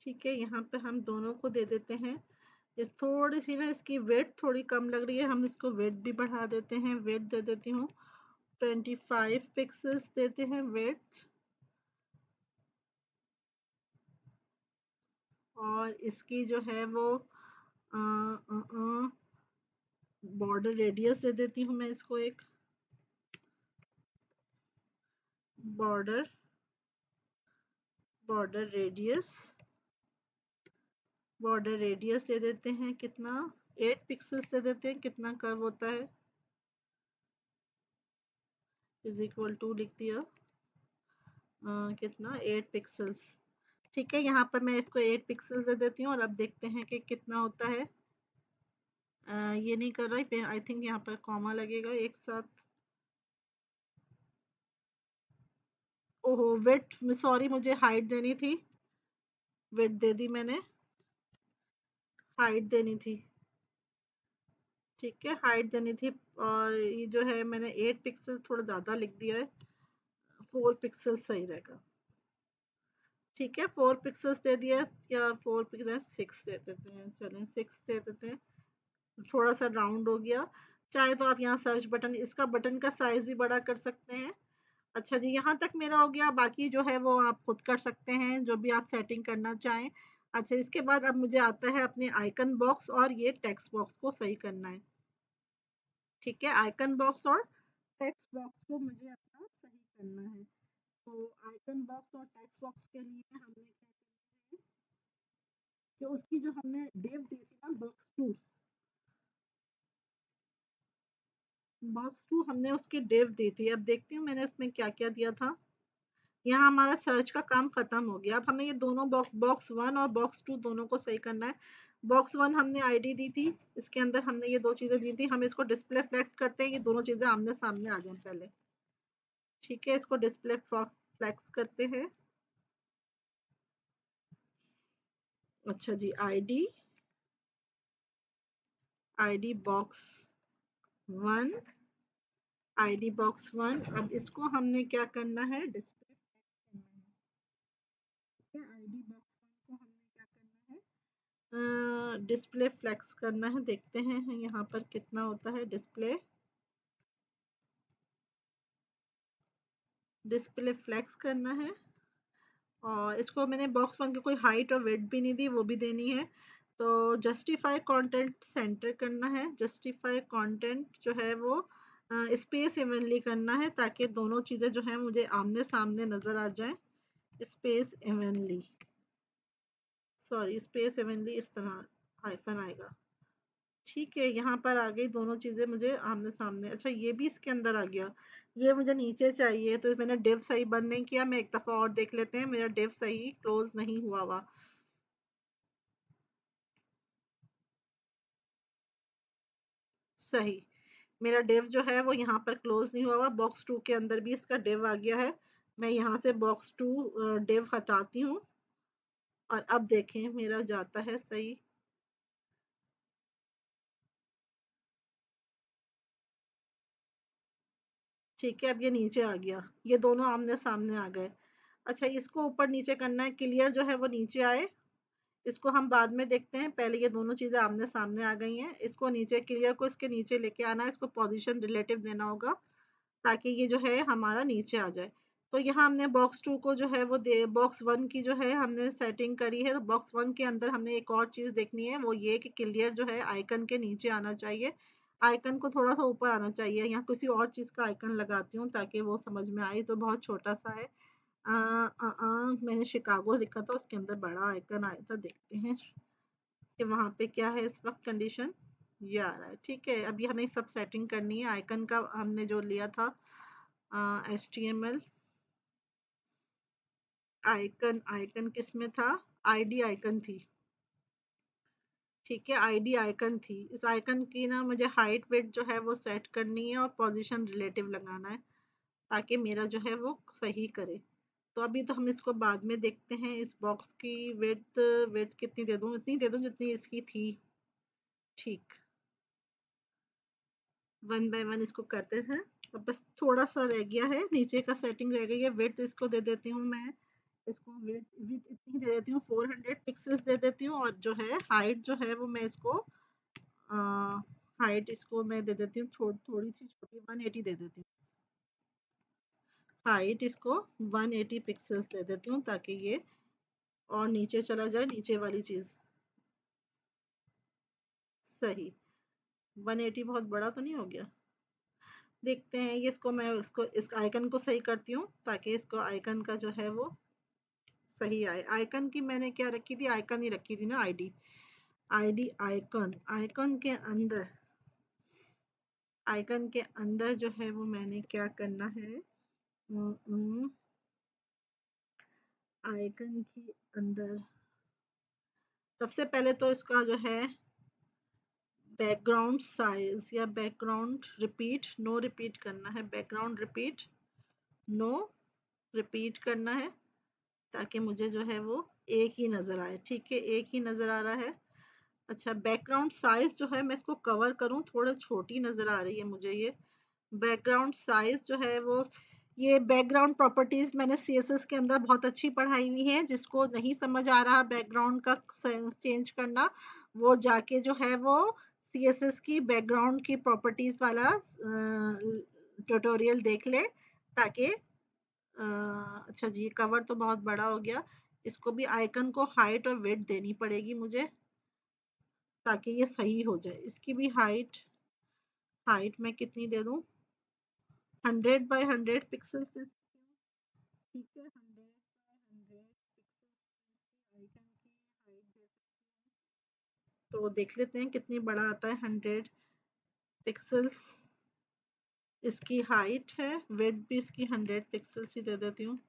ठीक है, यहाँ पे हम दोनों को दे देते हैं। ये थोड़ी सी ना इसकी वेट थोड़ी कम लग रही है, हम इसको वेट भी बढ़ा देते हैं। वेट दे देती हूँ 25 पिक्सल्स देते हैं वेट। और इसकी जो है वो बॉर्डर रेडियस दे देती हूँ मैं इसको एक। Border border radius border radius दे देते हैं कितना, 8 पिक्सल्स दे देते हैं। कितना कर्व होता है, इज इक्वल टू लिख दिया कितना, 8 पिक्सल्स। ठीक है, यहाँ पर मैं इसको 8 पिक्सल्स दे देती हूँ और अब देखते हैं कि कितना होता है। ये नहीं कर रहा है, आई थिंक यहाँ पर कॉमा लगेगा एक साथ। ओहो, वेट सॉरी, मुझे हाइट देनी थी। वेट दे दी मैंने, हाइट देनी थी। ठीक है, हाइट देनी थी। और ये जो है मैंने 8 पिक्सल थोड़ा ज़्यादा लिख दिया है, 4 पिक्सल सही रहेगा। ठीक है, 4 पिक्सल्स दे दिया, या 4 पिक्सल 6 दे देते हैं, चलें 6 दे देते हैं। थोड़ा सा राउंड हो गया। चाहे तो आप यहाँ सर्च बटन, इसका बटन का साइज भी बड़ा कर सकते हैं। अच्छा जी, यहाँ तक मेरा हो गया। बाकी जो है वो आप खुद कर सकते हैं, जो भी आप सेटिंग करना चाहें। अच्छा, इसके बाद अब मुझे आता है अपने आइकन बॉक्स और ये टेक्स्ट बॉक्स को सही करना है। ठीक है, आइकन बॉक्स और टेक्स्ट बॉक्स को मुझे अपना सही करना है। तो आइकन बॉक्स और टेक्स्ट बॉक्स के लिए हमने क्या करना है कि उसकी जो हमने डिव दी थी ना, बॉक्स टू हमने उसकी डिव दी थी। अब देखती हूँ मैंने उसमें क्या क्या दिया था। यहाँ हमारा सर्च का काम खत्म हो गया। अब हमें ये दोनों बॉक्स वन और बॉक्स टू दोनों को सही करना है। बॉक्स वन हमने आईडी दी थी, इसके अंदर हमने ये दो चीजें दी थी। हम इसको डिस्प्ले फ्लेक्स करते हैं, ये दोनों चीजें आमने सामने आ जाएं पहले। ठीक है, इसको डिस्प्ले फ्लेक्स करते हैं। अच्छा जी, ID box one, ID box one. अब इसको हमने क्या करना है, डिस्प्ले फ्लेक्स करना है। ठीक है, आईडी बॉक्स वन को हमने क्या करना है, डिस्प्ले फ्लेक्स करना है। देखते हैं यहाँ पर कितना होता है। डिस्प्ले फ्लेक्स करना है। और इसको मैंने बॉक्स वन की कोई हाइट और वेट भी नहीं दी, वो भी देनी है। तो जस्टिफाई कंटेंट सेंटर करना है। जस्टिफाई कंटेंट जो है वो स्पेस इवनली करना है, ताकि दोनों चीज़ें जो है मुझे आमने सामने नज़र आ जाए। Space evenly, sorry, space evenly इस तरह हाइफन आएगा। ठीक है, यहाँ पर आ गई दोनों चीज़ें मुझे आमने सामने। अच्छा, ये भी इसके अंदर आ गया। ये मुझे नीचे चाहिए, तो मैंने डिव सही बंद नहीं किया। मैं एक दफ़ा और देख लेते हैं, मेरा डिव सही क्लोज नहीं हुआ हुआ। सही, मेरा डिव जो है वो यहाँ पर क्लोज नहीं हुआ हुआ। बॉक्स टू के अंदर भी इसका डिव आ गया है। मैं यहाँ से बॉक्स टू डिव हटाती हूँ और अब देखें मेरा जाता है सही। ठीक है, अब ये नीचे आ गया, ये दोनों आमने सामने आ गए। अच्छा, इसको ऊपर नीचे करना है, क्लियर जो है वो नीचे आए। इसको हम बाद में देखते हैं, पहले ये दोनों चीज़ें आमने सामने आ गई हैं। इसको नीचे, क्लियर को इसके नीचे लेके आना है। इसको पोजीशन रिलेटिव देना होगा, ताकि ये जो है हमारा नीचे आ जाए। तो यहाँ हमने बॉक्स टू को जो है वो दे, बॉक्स वन की जो है हमने सेटिंग करी है। तो बॉक्स वन के अंदर हमने एक और चीज़ देखनी है, वो ये कि क्लियर जो है आइकन के नीचे आना चाहिए। आइकन को थोड़ा सा ऊपर आना चाहिए। यहाँ किसी और चीज़ का आइकन लगाती हूँ ताकि वो समझ में आए। तो बहुत छोटा सा है। मैंने शिकागो लिखा था, उसके अंदर बड़ा आइकन आया था। देखते हैं कि वहाँ पे क्या है इस वक्त कंडीशन। ये आ रहा है। ठीक है, अभी हमें सब सेटिंग करनी है। आइकन का हमने जो लिया था HTML आइकन, आइकन किस में था, आईडी आइकन थी। ठीक है, आईडी आइकन थी। इस आइकन की ना मुझे हाइट वेट जो है वो सेट करनी है और पोजीशन रिलेटिव लगाना है, ताकि मेरा जो है वो सही करे। तो अभी तो हम इसको बाद में देखते हैं। इस बॉक्स की वेट, वेट कितनी दे दूँ, इतनी दे दूँ जितनी इसकी थी। ठीक, वन बाय वन इसको करते हैं। अब बस थोड़ा सा रह गया है, नीचे का सेटिंग रह गई है। विड्थ इसको दे देती हूँ मैं, इसको विड्थ विड्थ इतनी दे देती हूँ, 400 पिक्सल्स दे देती हूँ। और जो है हाइट जो है वो मैं इसको हाइट इसको मैं दे देती हूँ थोड़ी सी छोटी, 180 दे देती हूँ। हाइट इसको 180 पिक्सल्स दे देती हूँ ताकि ये और नीचे चला जाए, नीचे वाली चीज सही। 180 बहुत बड़ा तो नहीं हो गया? देखते हैं ये, इसको मैं इसको इस आइकन को सही करती हूँ ताकि इसको आइकन का जो है वो सही आए। आइकन की मैंने क्या रखी थी, आइकन ही रखी थी ना, आईडी। आईडी आइकन, आइकन के अंदर जो है वो मैंने क्या करना है, आइकन के अंदर सबसे पहले तो इसका जो है बैकग्राउंड साइज या बैकग्राउंड रिपीट, नो रिपीट करना है, बैकग्राउंड रिपीट नो रिपीट करना है ताकि मुझे जो है वो एक ही नज़र आए। ठीक है, एक ही नज़र आ रहा है। अच्छा, बैकग्राउंड साइज जो है मैं इसको कवर करूं, थोड़ा छोटी नज़र आ रही है मुझे ये बैकग्राउंड साइज जो है वो। ये बैकग्राउंड प्रॉपर्टीज मैंने सीएसएस के अंदर बहुत अच्छी पढ़ाई हुई है। जिसको नहीं समझ आ रहा बैकग्राउंड का चेंज करना, वो जाके जो है वो सीएसएस की बैकग्राउंड की प्रॉपर्टीज वाला ट्यूटोरियल देख ले ताकि अच्छा जी, ये कवर तो बहुत बड़ा हो गया। इसको भी आइकन को हाइट और विड्थ देनी पड़ेगी मुझे ताकि ये सही हो जाए। इसकी भी हाइट, हाइट मैं कितनी दे दूं, 100 बाय 100 पिक्सल्स दे सकती हूँ। ठीक है, 100 बाय 100 पिक्सल्स आइकन की हाइट दे सकती हूँ। तो देख लेते हैं कितनी बड़ा आता है। 100 पिक्सल्स इसकी हाइट है, विड्थ भी इसकी 100 पिक्सल्स ही दे देती हूँ।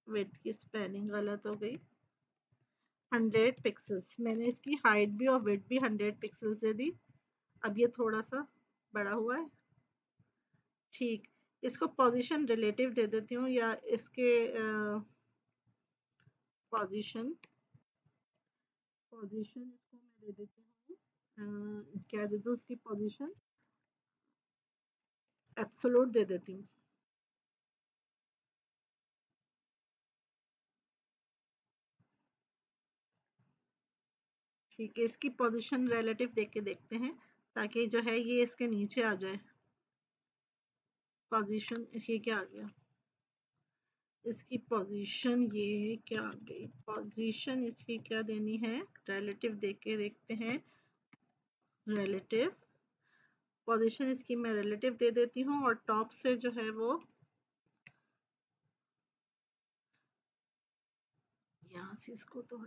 विड्थ की स्पेलिंग गलत हो गई। 100 पिक्सल्स मैंने इसकी हाइट भी और विड्थ भी 100 पिक्सल्स दे दी। अब ये थोड़ा सा बड़ा हुआ है। ठीक, इसको पोजीशन रिलेटिव दे देती हूँ या इसके पोजीशन, पोजीशन इसको मैं दे देती हूँ, क्या दे दूँ उसकी पोजीशन, एब्सोल्यूट दे देती हूँ। ठीक है, इसकी पोजीशन रिलेटिव देख के देखते हैं ताकि जो है ये इसके नीचे आ जाए। पोजीशन ये क्या आ गया, इसकी पोजीशन ये क्या आ गई, पोजीशन इसकी क्या देनी है, रिलेटिव देख के देखते हैं। रिलेटिव पोजीशन इसकी मैं रिलेटिव दे देती हूँ और टॉप से जो है वो यहाँ से इसको तो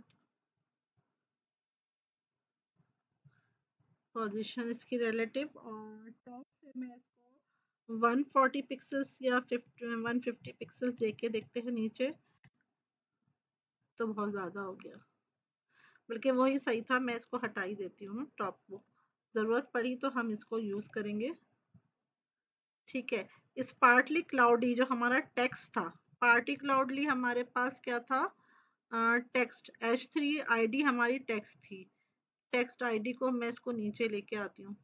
पोजीशन इसकी रिलेटिव और टॉप से मैं इसको 140 पिक्सल्स या 150 पिक्सल्स देके देखते हैं नीचे। तो बहुत ज़्यादा हो गया, बल्कि वही सही था, मैं इसको हटा ही देती हूँ टॉप को, ज़रूरत पड़ी तो हम इसको यूज़ करेंगे। ठीक है, इस पार्टली क्लाउडी जो हमारा टेक्स्ट था, पार्टी क्लाउडली हमारे पास क्या था, टेक्स्ट H3 आईडी हमारी टेक्स्ट थी। टेक्स्ट आईडी को मैं इसको नीचे लेके आती हूँ।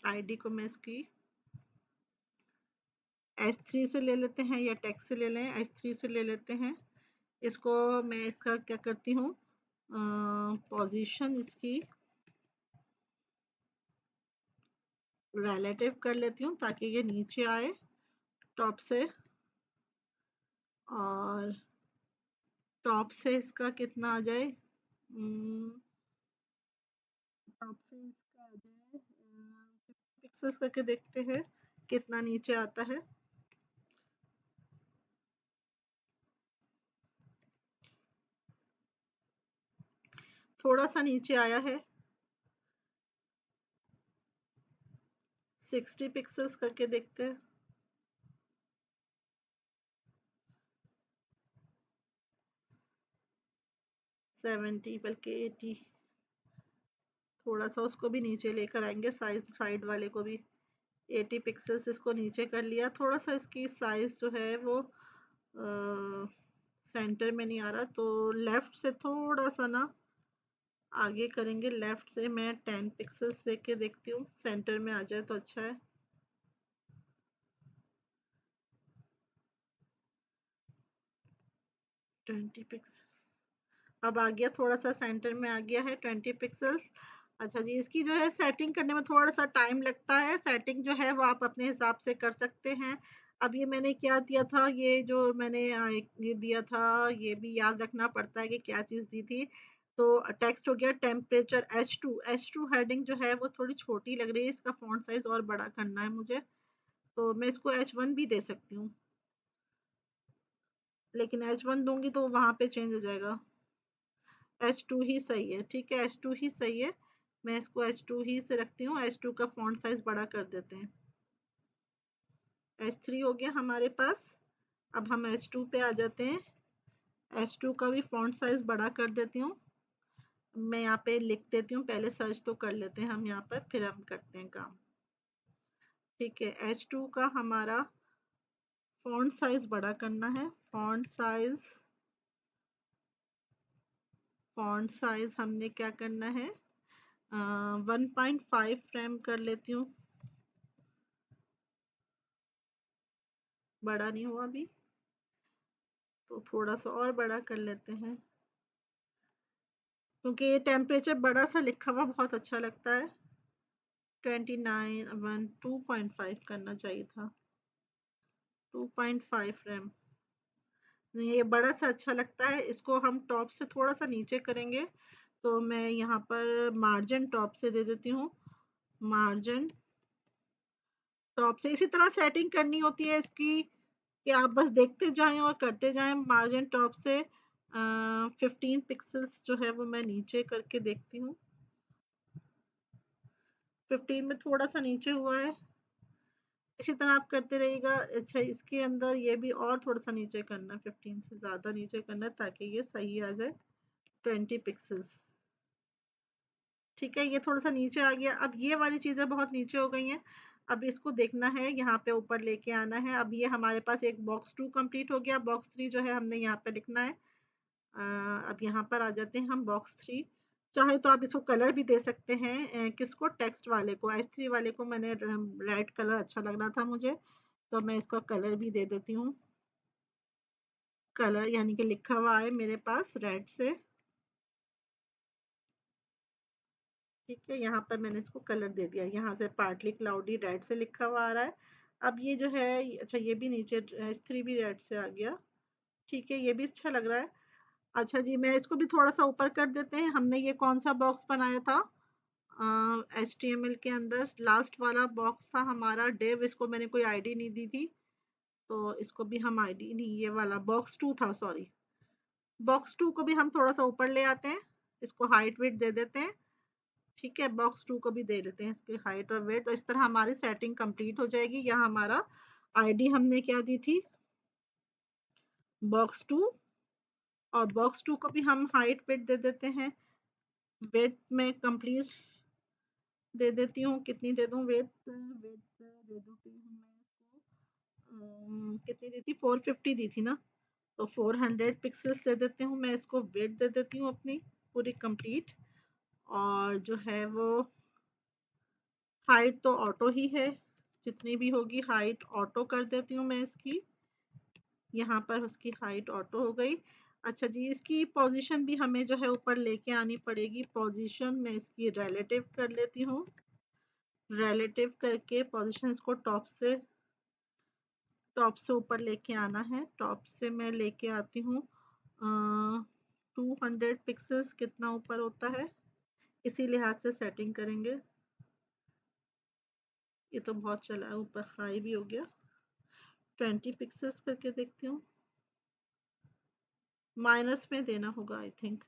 आईडी को मैं इसकी H3 से ले लेते हैं या टेक्स्ट से ले लें, H3 से ले लेते हैं। इसको मैं इसका क्या करती हूँ, पोजीशन इसकी रिलेटिव कर लेती हूँ ताकि ये नीचे आए टॉप से। और टॉप से इसका कितना आ जाए, टॉप से इसका आ जाए पिक्सल्स करके देखते हैं कितना नीचे आता है। थोड़ा सा नीचे आया है, 60 पिक्सल्स करके देखते हैं। 70 बल्कि 80, थोड़ा सा उसको भी नीचे लेकर आएंगे, साइज साइड वाले को भी। 80 पिक्सल्स इसको नीचे कर लिया। थोड़ा सा इसकी साइज जो है वो सेंटर में नहीं आ रहा, तो लेफ्ट से थोड़ा सा ना आगे करेंगे लेफ्ट से। मैं 10 पिक्सल्स देख के देखती हूँ, सेंटर में आ जाए तो अच्छा है। 20 पिक्सल अब आ गया, थोड़ा सा सेंटर में आ गया है 20 पिक्सल्स। अच्छा जी, इसकी जो है सेटिंग करने में थोड़ा सा टाइम लगता है। सेटिंग जो है वो आप अपने हिसाब से कर सकते हैं। अब ये मैंने क्या दिया था, ये जो मैंने ये दिया था, ये भी याद रखना पड़ता है कि क्या चीज़ दी थी। तो टेक्स्ट हो गया टेम्परेचर H2। H2 हेडिंग जो है वो थोड़ी छोटी लग रही है, इसका फॉन्ट साइज और बड़ा करना है मुझे। तो मैं इसको H1 भी दे सकती हूँ, लेकिन H1 दूंगी तो वहां पे चेंज हो जाएगा। H2 ही सही है, ठीक है, H2 ही सही है। मैं इसको H2 ही से रखती हूँ। H2 का फॉन्ट साइज बड़ा कर देते हैं। H3 हो गया हमारे पास। अब हम H2 पे आ जाते हैं। H2 का भी फॉन्ट साइज बड़ा कर देती हूँ। मैं यहाँ पे लिख देती हूँ, पहले सर्च तो कर लेते हैं हम यहाँ पर, फिर हम करते हैं काम। ठीक है, H2 का हमारा फॉन्ट साइज बड़ा करना है। फॉन्ट साइज हमने क्या करना है, 1.5 फ्रेम कर लेती हूँ। बड़ा नहीं हुआ अभी, तो थोड़ा सा और बड़ा कर लेते हैं, क्योंकि ये टेम्परेचर बड़ा सा लिखा हुआ बहुत अच्छा लगता है। 2.5 करना चाहिए था, 2.5 रैम। ये बड़ा सा अच्छा लगता है। इसको हम टॉप से थोड़ा सा नीचे करेंगे, तो मैं यहाँ पर मार्जिन टॉप से दे देती हूँ। मार्जिन टॉप से इसी तरह सेटिंग करनी होती है इसकी, कि आप बस देखते जाएं और करते जाएं। मार्जिन टॉप से 15 पिक्सल्स जो है वो मैं नीचे करके देखती हूँ। 15 में थोड़ा सा नीचे हुआ है, इसी तरह आप करते रहिएगा। अच्छा, इसके अंदर ये भी और थोड़ा सा नीचे करना है, 15 से ज़्यादा नीचे करना है ताकि ये सही आ जाए। 20 पिक्सल्स, ठीक है, ये थोड़ा सा नीचे आ गया। अब ये वाली चीज़ें बहुत नीचे हो गई हैं, अब इसको देखना है, यहाँ पे ऊपर लेके आना है। अब ये हमारे पास एक बॉक्स 2 कंप्लीट हो गया। बॉक्स 3 जो है हमने यहाँ पे लिखना है। अब यहाँ पर आ जाते हैं हम बॉक्स 3। चाहे तो आप इसको कलर भी दे सकते हैं। किसको, टेक्स्ट वाले को। H3 वाले को मैंने रेड कलर अच्छा लग रहा था मुझे, तो मैं इसका कलर भी दे देती हूँ। कलर यानी कि लिखा हुआ है मेरे पास रेड से, ठीक है, यहाँ पर मैंने इसको कलर दे दिया। यहाँ से पार्टली क्लाउडी रेड से लिखा हुआ आ रहा है। अब ये जो है, अच्छा ये भी नीचे H3 भी रेड से आ गया, ठीक है, ये भी अच्छा लग रहा है। अच्छा जी, मैं इसको भी थोड़ा सा ऊपर कर देते हैं। हमने ये कौन सा बॉक्स बनाया था, HTML के अंदर लास्ट वाला बॉक्स था हमारा डिव। इसको मैंने कोई आईडी नहीं दी थी, तो इसको भी हम आईडी नहीं, ये वाला बॉक्स 2 था, सॉरी। बॉक्स 2 को भी हम थोड़ा सा ऊपर ले आते हैं, इसको हाइट वेट दे देते हैं। ठीक है, बॉक्स 2 को भी दे देते हैं इसके हाइट और वेट। तो इस तरह हमारी सेटिंग कंप्लीट हो जाएगी। यहाँ हमारा आईडी हमने क्या दी थी, बॉक्स 2, और बॉक्स 2 को भी हम हाइट वेट दे देते हैं। वेट में कंप्लीट दे देती हूँ, कितनी दे दूँ वेट, वेट दे देती हूँ मैं इसको, कितनी दी थी, 450 दी थी ना, तो 400 पिक्सल्स दे देती हूँ मैं इसको। वेट दे देती हूँ अपनी पूरी कंप्लीट, और जो है वो हाइट तो ऑटो ही है, जितनी भी होगी हाइट ऑटो कर देती हूँ मैं इसकी। यहाँ पर उसकी हाइट ऑटो हो गई। अच्छा जी, इसकी पोजीशन भी हमें जो है ऊपर लेके आनी पड़ेगी। पोजीशन मैं इसकी रिलेटिव कर लेती हूँ। रिलेटिव करके पोजीशन इसको टॉप से ऊपर लेके आना है। टॉप से मैं लेके आती हूँ 200 पिक्सल्स, कितना ऊपर होता है इसी लिहाज से सेटिंग करेंगे। ये तो बहुत चला है, ऊपर हाई भी हो गया। 20 पिक्सल्स करके देखती हूँ, माइनस में देना होगा आई थिंक।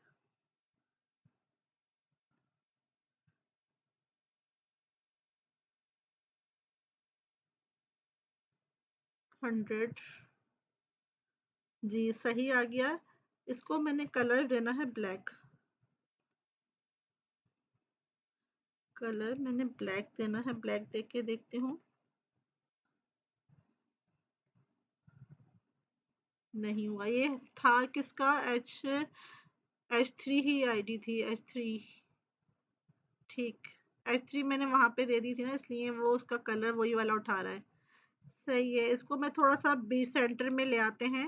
100 जी, सही आ गया। इसको मैंने कलर देना है ब्लैक। कलर मैंने ब्लैक देना है, ब्लैक देख के देखती हूँ। नहीं हुआ, ये था किसका, H3 ही आईडी थी, H3। ठीक, H3 मैंने वहां पे दे दी थी ना, इसलिए वो उसका कलर वही वाला उठा रहा है। सही है, इसको मैं थोड़ा सा बीच सेंटर में ले आते हैं।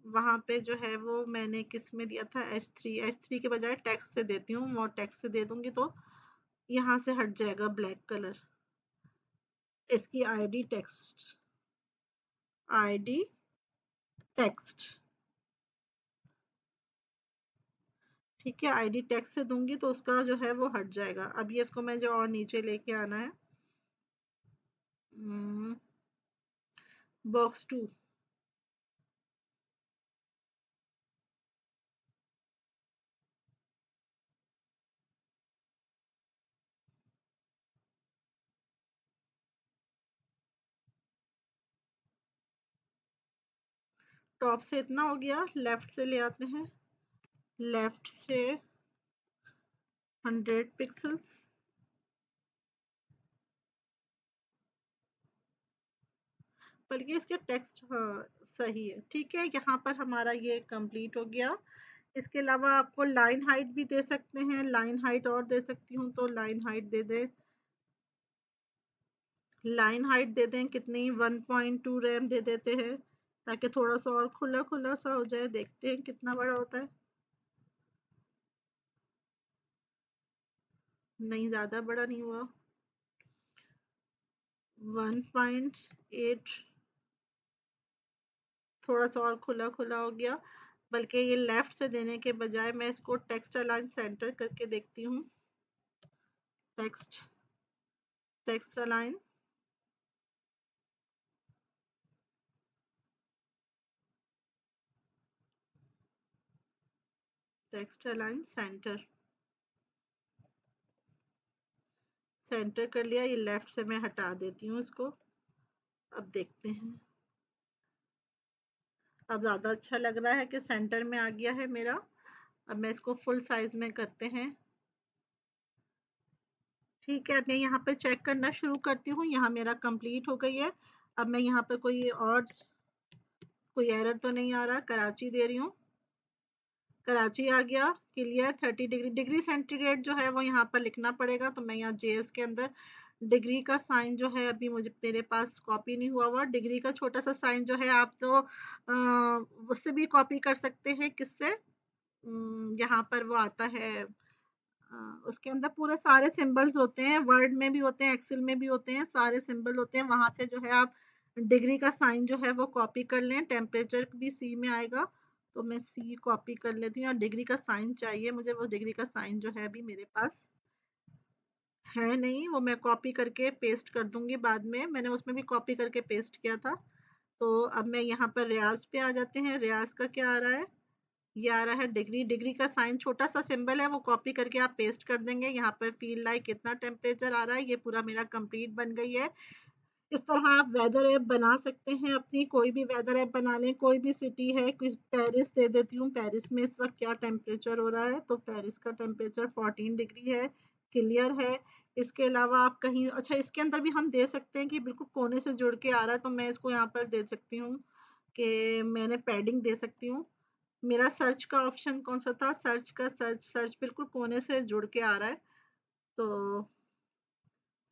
वहां पे जो है वो मैंने किस में दिया था, H3 के बजाय टेक्स्ट से देती हूँ, वो टेक्स्ट से दे दूंगी तो यहाँ से हट जाएगा ब्लैक कलर। इसकी आईडी टेक्स्ट, आईडी टेक्स्ट। ठीक है, आईडी टेक्स्ट से दूंगी तो उसका जो है वो हट जाएगा। अब ये इसको मैं जो और नीचे लेके आना है, बॉक्स 2। टॉप से इतना हो गया, लेफ्ट से ले आते हैं, लेफ्ट से 100 पिक्सल्स। बल्कि इसके टेक्स्ट, हाँ सही है, ठीक है, यहाँ पर हमारा ये कंप्लीट हो गया। इसके अलावा आपको लाइन हाइट भी दे सकते हैं, लाइन हाइट और दे सकती हूँ तो लाइन हाइट दे दे, लाइन हाइट दे दें कितनी, 1.2 रैम दे देते हैं, ताकि थोड़ा सा और खुला खुला सा हो जाए। देखते हैं कितना बड़ा होता है। नहीं, ज़्यादा बड़ा नहीं हुआ, 1.8, थोड़ा सा और खुला खुला हो गया। बल्कि ये लेफ्ट से देने के बजाय मैं इसको टेक्स्ट अलाइन सेंटर करके देखती हूँ। Text, text align, text align centre, centre कर लिया। ये लेफ्ट से मैं हटा देती हूँ इसको। अब देखते हैं, अब ज़्यादा अच्छा लग रहा है कि सेंटर में आ गया है मेरा। अब मैं इसको फुल साइज में करते हैं। ठीक है, अब मैं यहाँ पे चेक करना शुरू करती हूँ। यहाँ मेरा कंप्लीट हो गई है। अब मैं यहाँ पे कोई एरर तो नहीं आ रहा। कराची दे रही हूँ, कराची आ गया, क्लियर। 30 डिग्री, डिग्री सेंटीग्रेड जो है वो यहाँ पर लिखना पड़ेगा। तो मैं यहाँ जेएस के अंदर डिग्री का साइन जो है, अभी मुझे मेरे पास कॉपी नहीं हुआ हुआ, डिग्री का छोटा सा साइन जो है, आप तो उससे भी कॉपी कर सकते हैं। किससे, यहाँ पर वो आता है, उसके अंदर पूरे सारे सिंबल्स होते हैं, वर्ड में भी होते हैं, एक्सेल में भी होते हैं, सारे सिंबल होते हैं। वहां से जो है आप डिग्री का साइन जो है वो कॉपी कर लें। टेम्परेचर भी सी में आएगा, तो मैं सी कॉपी कर लेती हूँ। और डिग्री का साइन चाहिए मुझे, वो डिग्री का साइन जो है अभी मेरे पास है नहीं, वो मैं कॉपी करके पेस्ट कर दूंगी बाद में। मैंने उसमें भी कॉपी करके पेस्ट किया था। तो अब मैं यहाँ पर रियाज पे आ जाते हैं। रियाज का क्या आ रहा है, ये आ रहा है डिग्री, डिग्री का साइन छोटा सा सिंबल है, वो कॉपी करके आप पेस्ट कर देंगे। यहाँ पर फील लाइक कितना टेम्परेचर आ रहा है, ये पूरा मेरा कंप्लीट बन गई है। इस तरह आप वेदर ऐप बना सकते हैं अपनी, कोई भी वेदर ऐप बना लें। कोई भी सिटी है, कुछ पेरिस दे देती हूँ, पेरिस में इस वक्त क्या टेम्परेचर हो रहा है, तो पेरिस का टेम्परेचर 14 डिग्री है, क्लियर है। इसके अलावा आप कहीं, अच्छा इसके अंदर भी हम दे सकते हैं कि बिल्कुल कोने से जुड़ के आ रहा है, तो मैं इसको यहाँ पर दे सकती हूँ कि मैंने पैडिंग दे सकती हूँ। मेरा सर्च का ऑप्शन कौन सा था, सर्च का, सर्च बिल्कुल कोने से जुड़ के आ रहा है, तो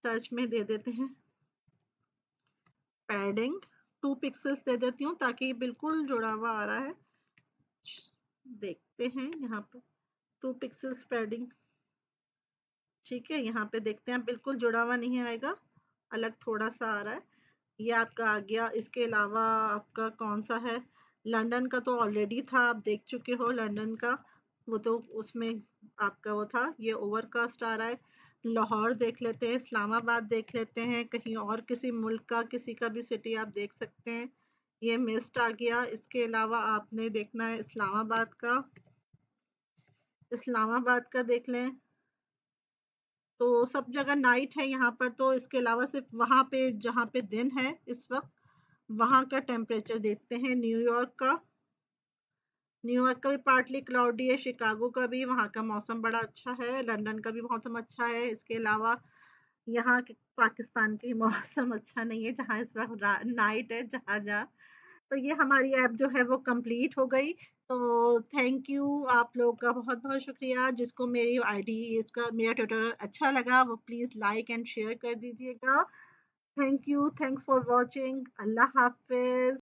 सर्च में दे देते हैं पैडिंग, 2 पिक्सल्स दे देती हूँ, ताकि ये बिल्कुल जुड़ा हुआ आ रहा है। देखते हैं यहाँ पर 2 पिक्सल्स पैडिंग, ठीक है। यहाँ पे देखते हैं, बिल्कुल जुड़ा हुआ नहीं आएगा, अलग थोड़ा सा आ रहा है। ये आपका आ गया। इसके अलावा आपका कौन सा है, लंदन का तो ऑलरेडी था, आप देख चुके हो लंदन का, वो तो उसमें आपका वो था। ये ओवरकास्ट आ रहा है। लाहौर देख लेते हैं, इस्लामाबाद देख लेते हैं, कहीं और किसी मुल्क का, किसी का भी सिटी आप देख सकते हैं। ये मिस्ट आ गया। इसके अलावा आपने देखना है इस्लामाबाद का, इस्लामाबाद का देख लें, तो सब जगह नाइट है यहाँ पर। तो इसके अलावा सिर्फ वहाँ पे जहाँ पे दिन है इस वक्त, वहाँ का टेम्परेचर देखते हैं। न्यूयॉर्क का, न्यूयॉर्क का भी पार्टली क्लाउडी है, शिकागो का भी, वहाँ का मौसम बड़ा अच्छा है, लंदन का भी मौसम अच्छा है। इसके अलावा यहाँ के पाकिस्तान की मौसम अच्छा नहीं है, जहाँ इस वक्त नाइट है जहाँ जहाँ। तो ये हमारी ऐप जो है वो कंप्लीट हो गई। तो थैंक यू, आप लोग का बहुत बहुत शुक्रिया। जिसको मेरी आईडी, इसका मेरा ट्विटर अच्छा लगा वो प्लीज़ लाइक एंड शेयर कर दीजिएगा। Thank you, thanks for watching. Allah Hafiz.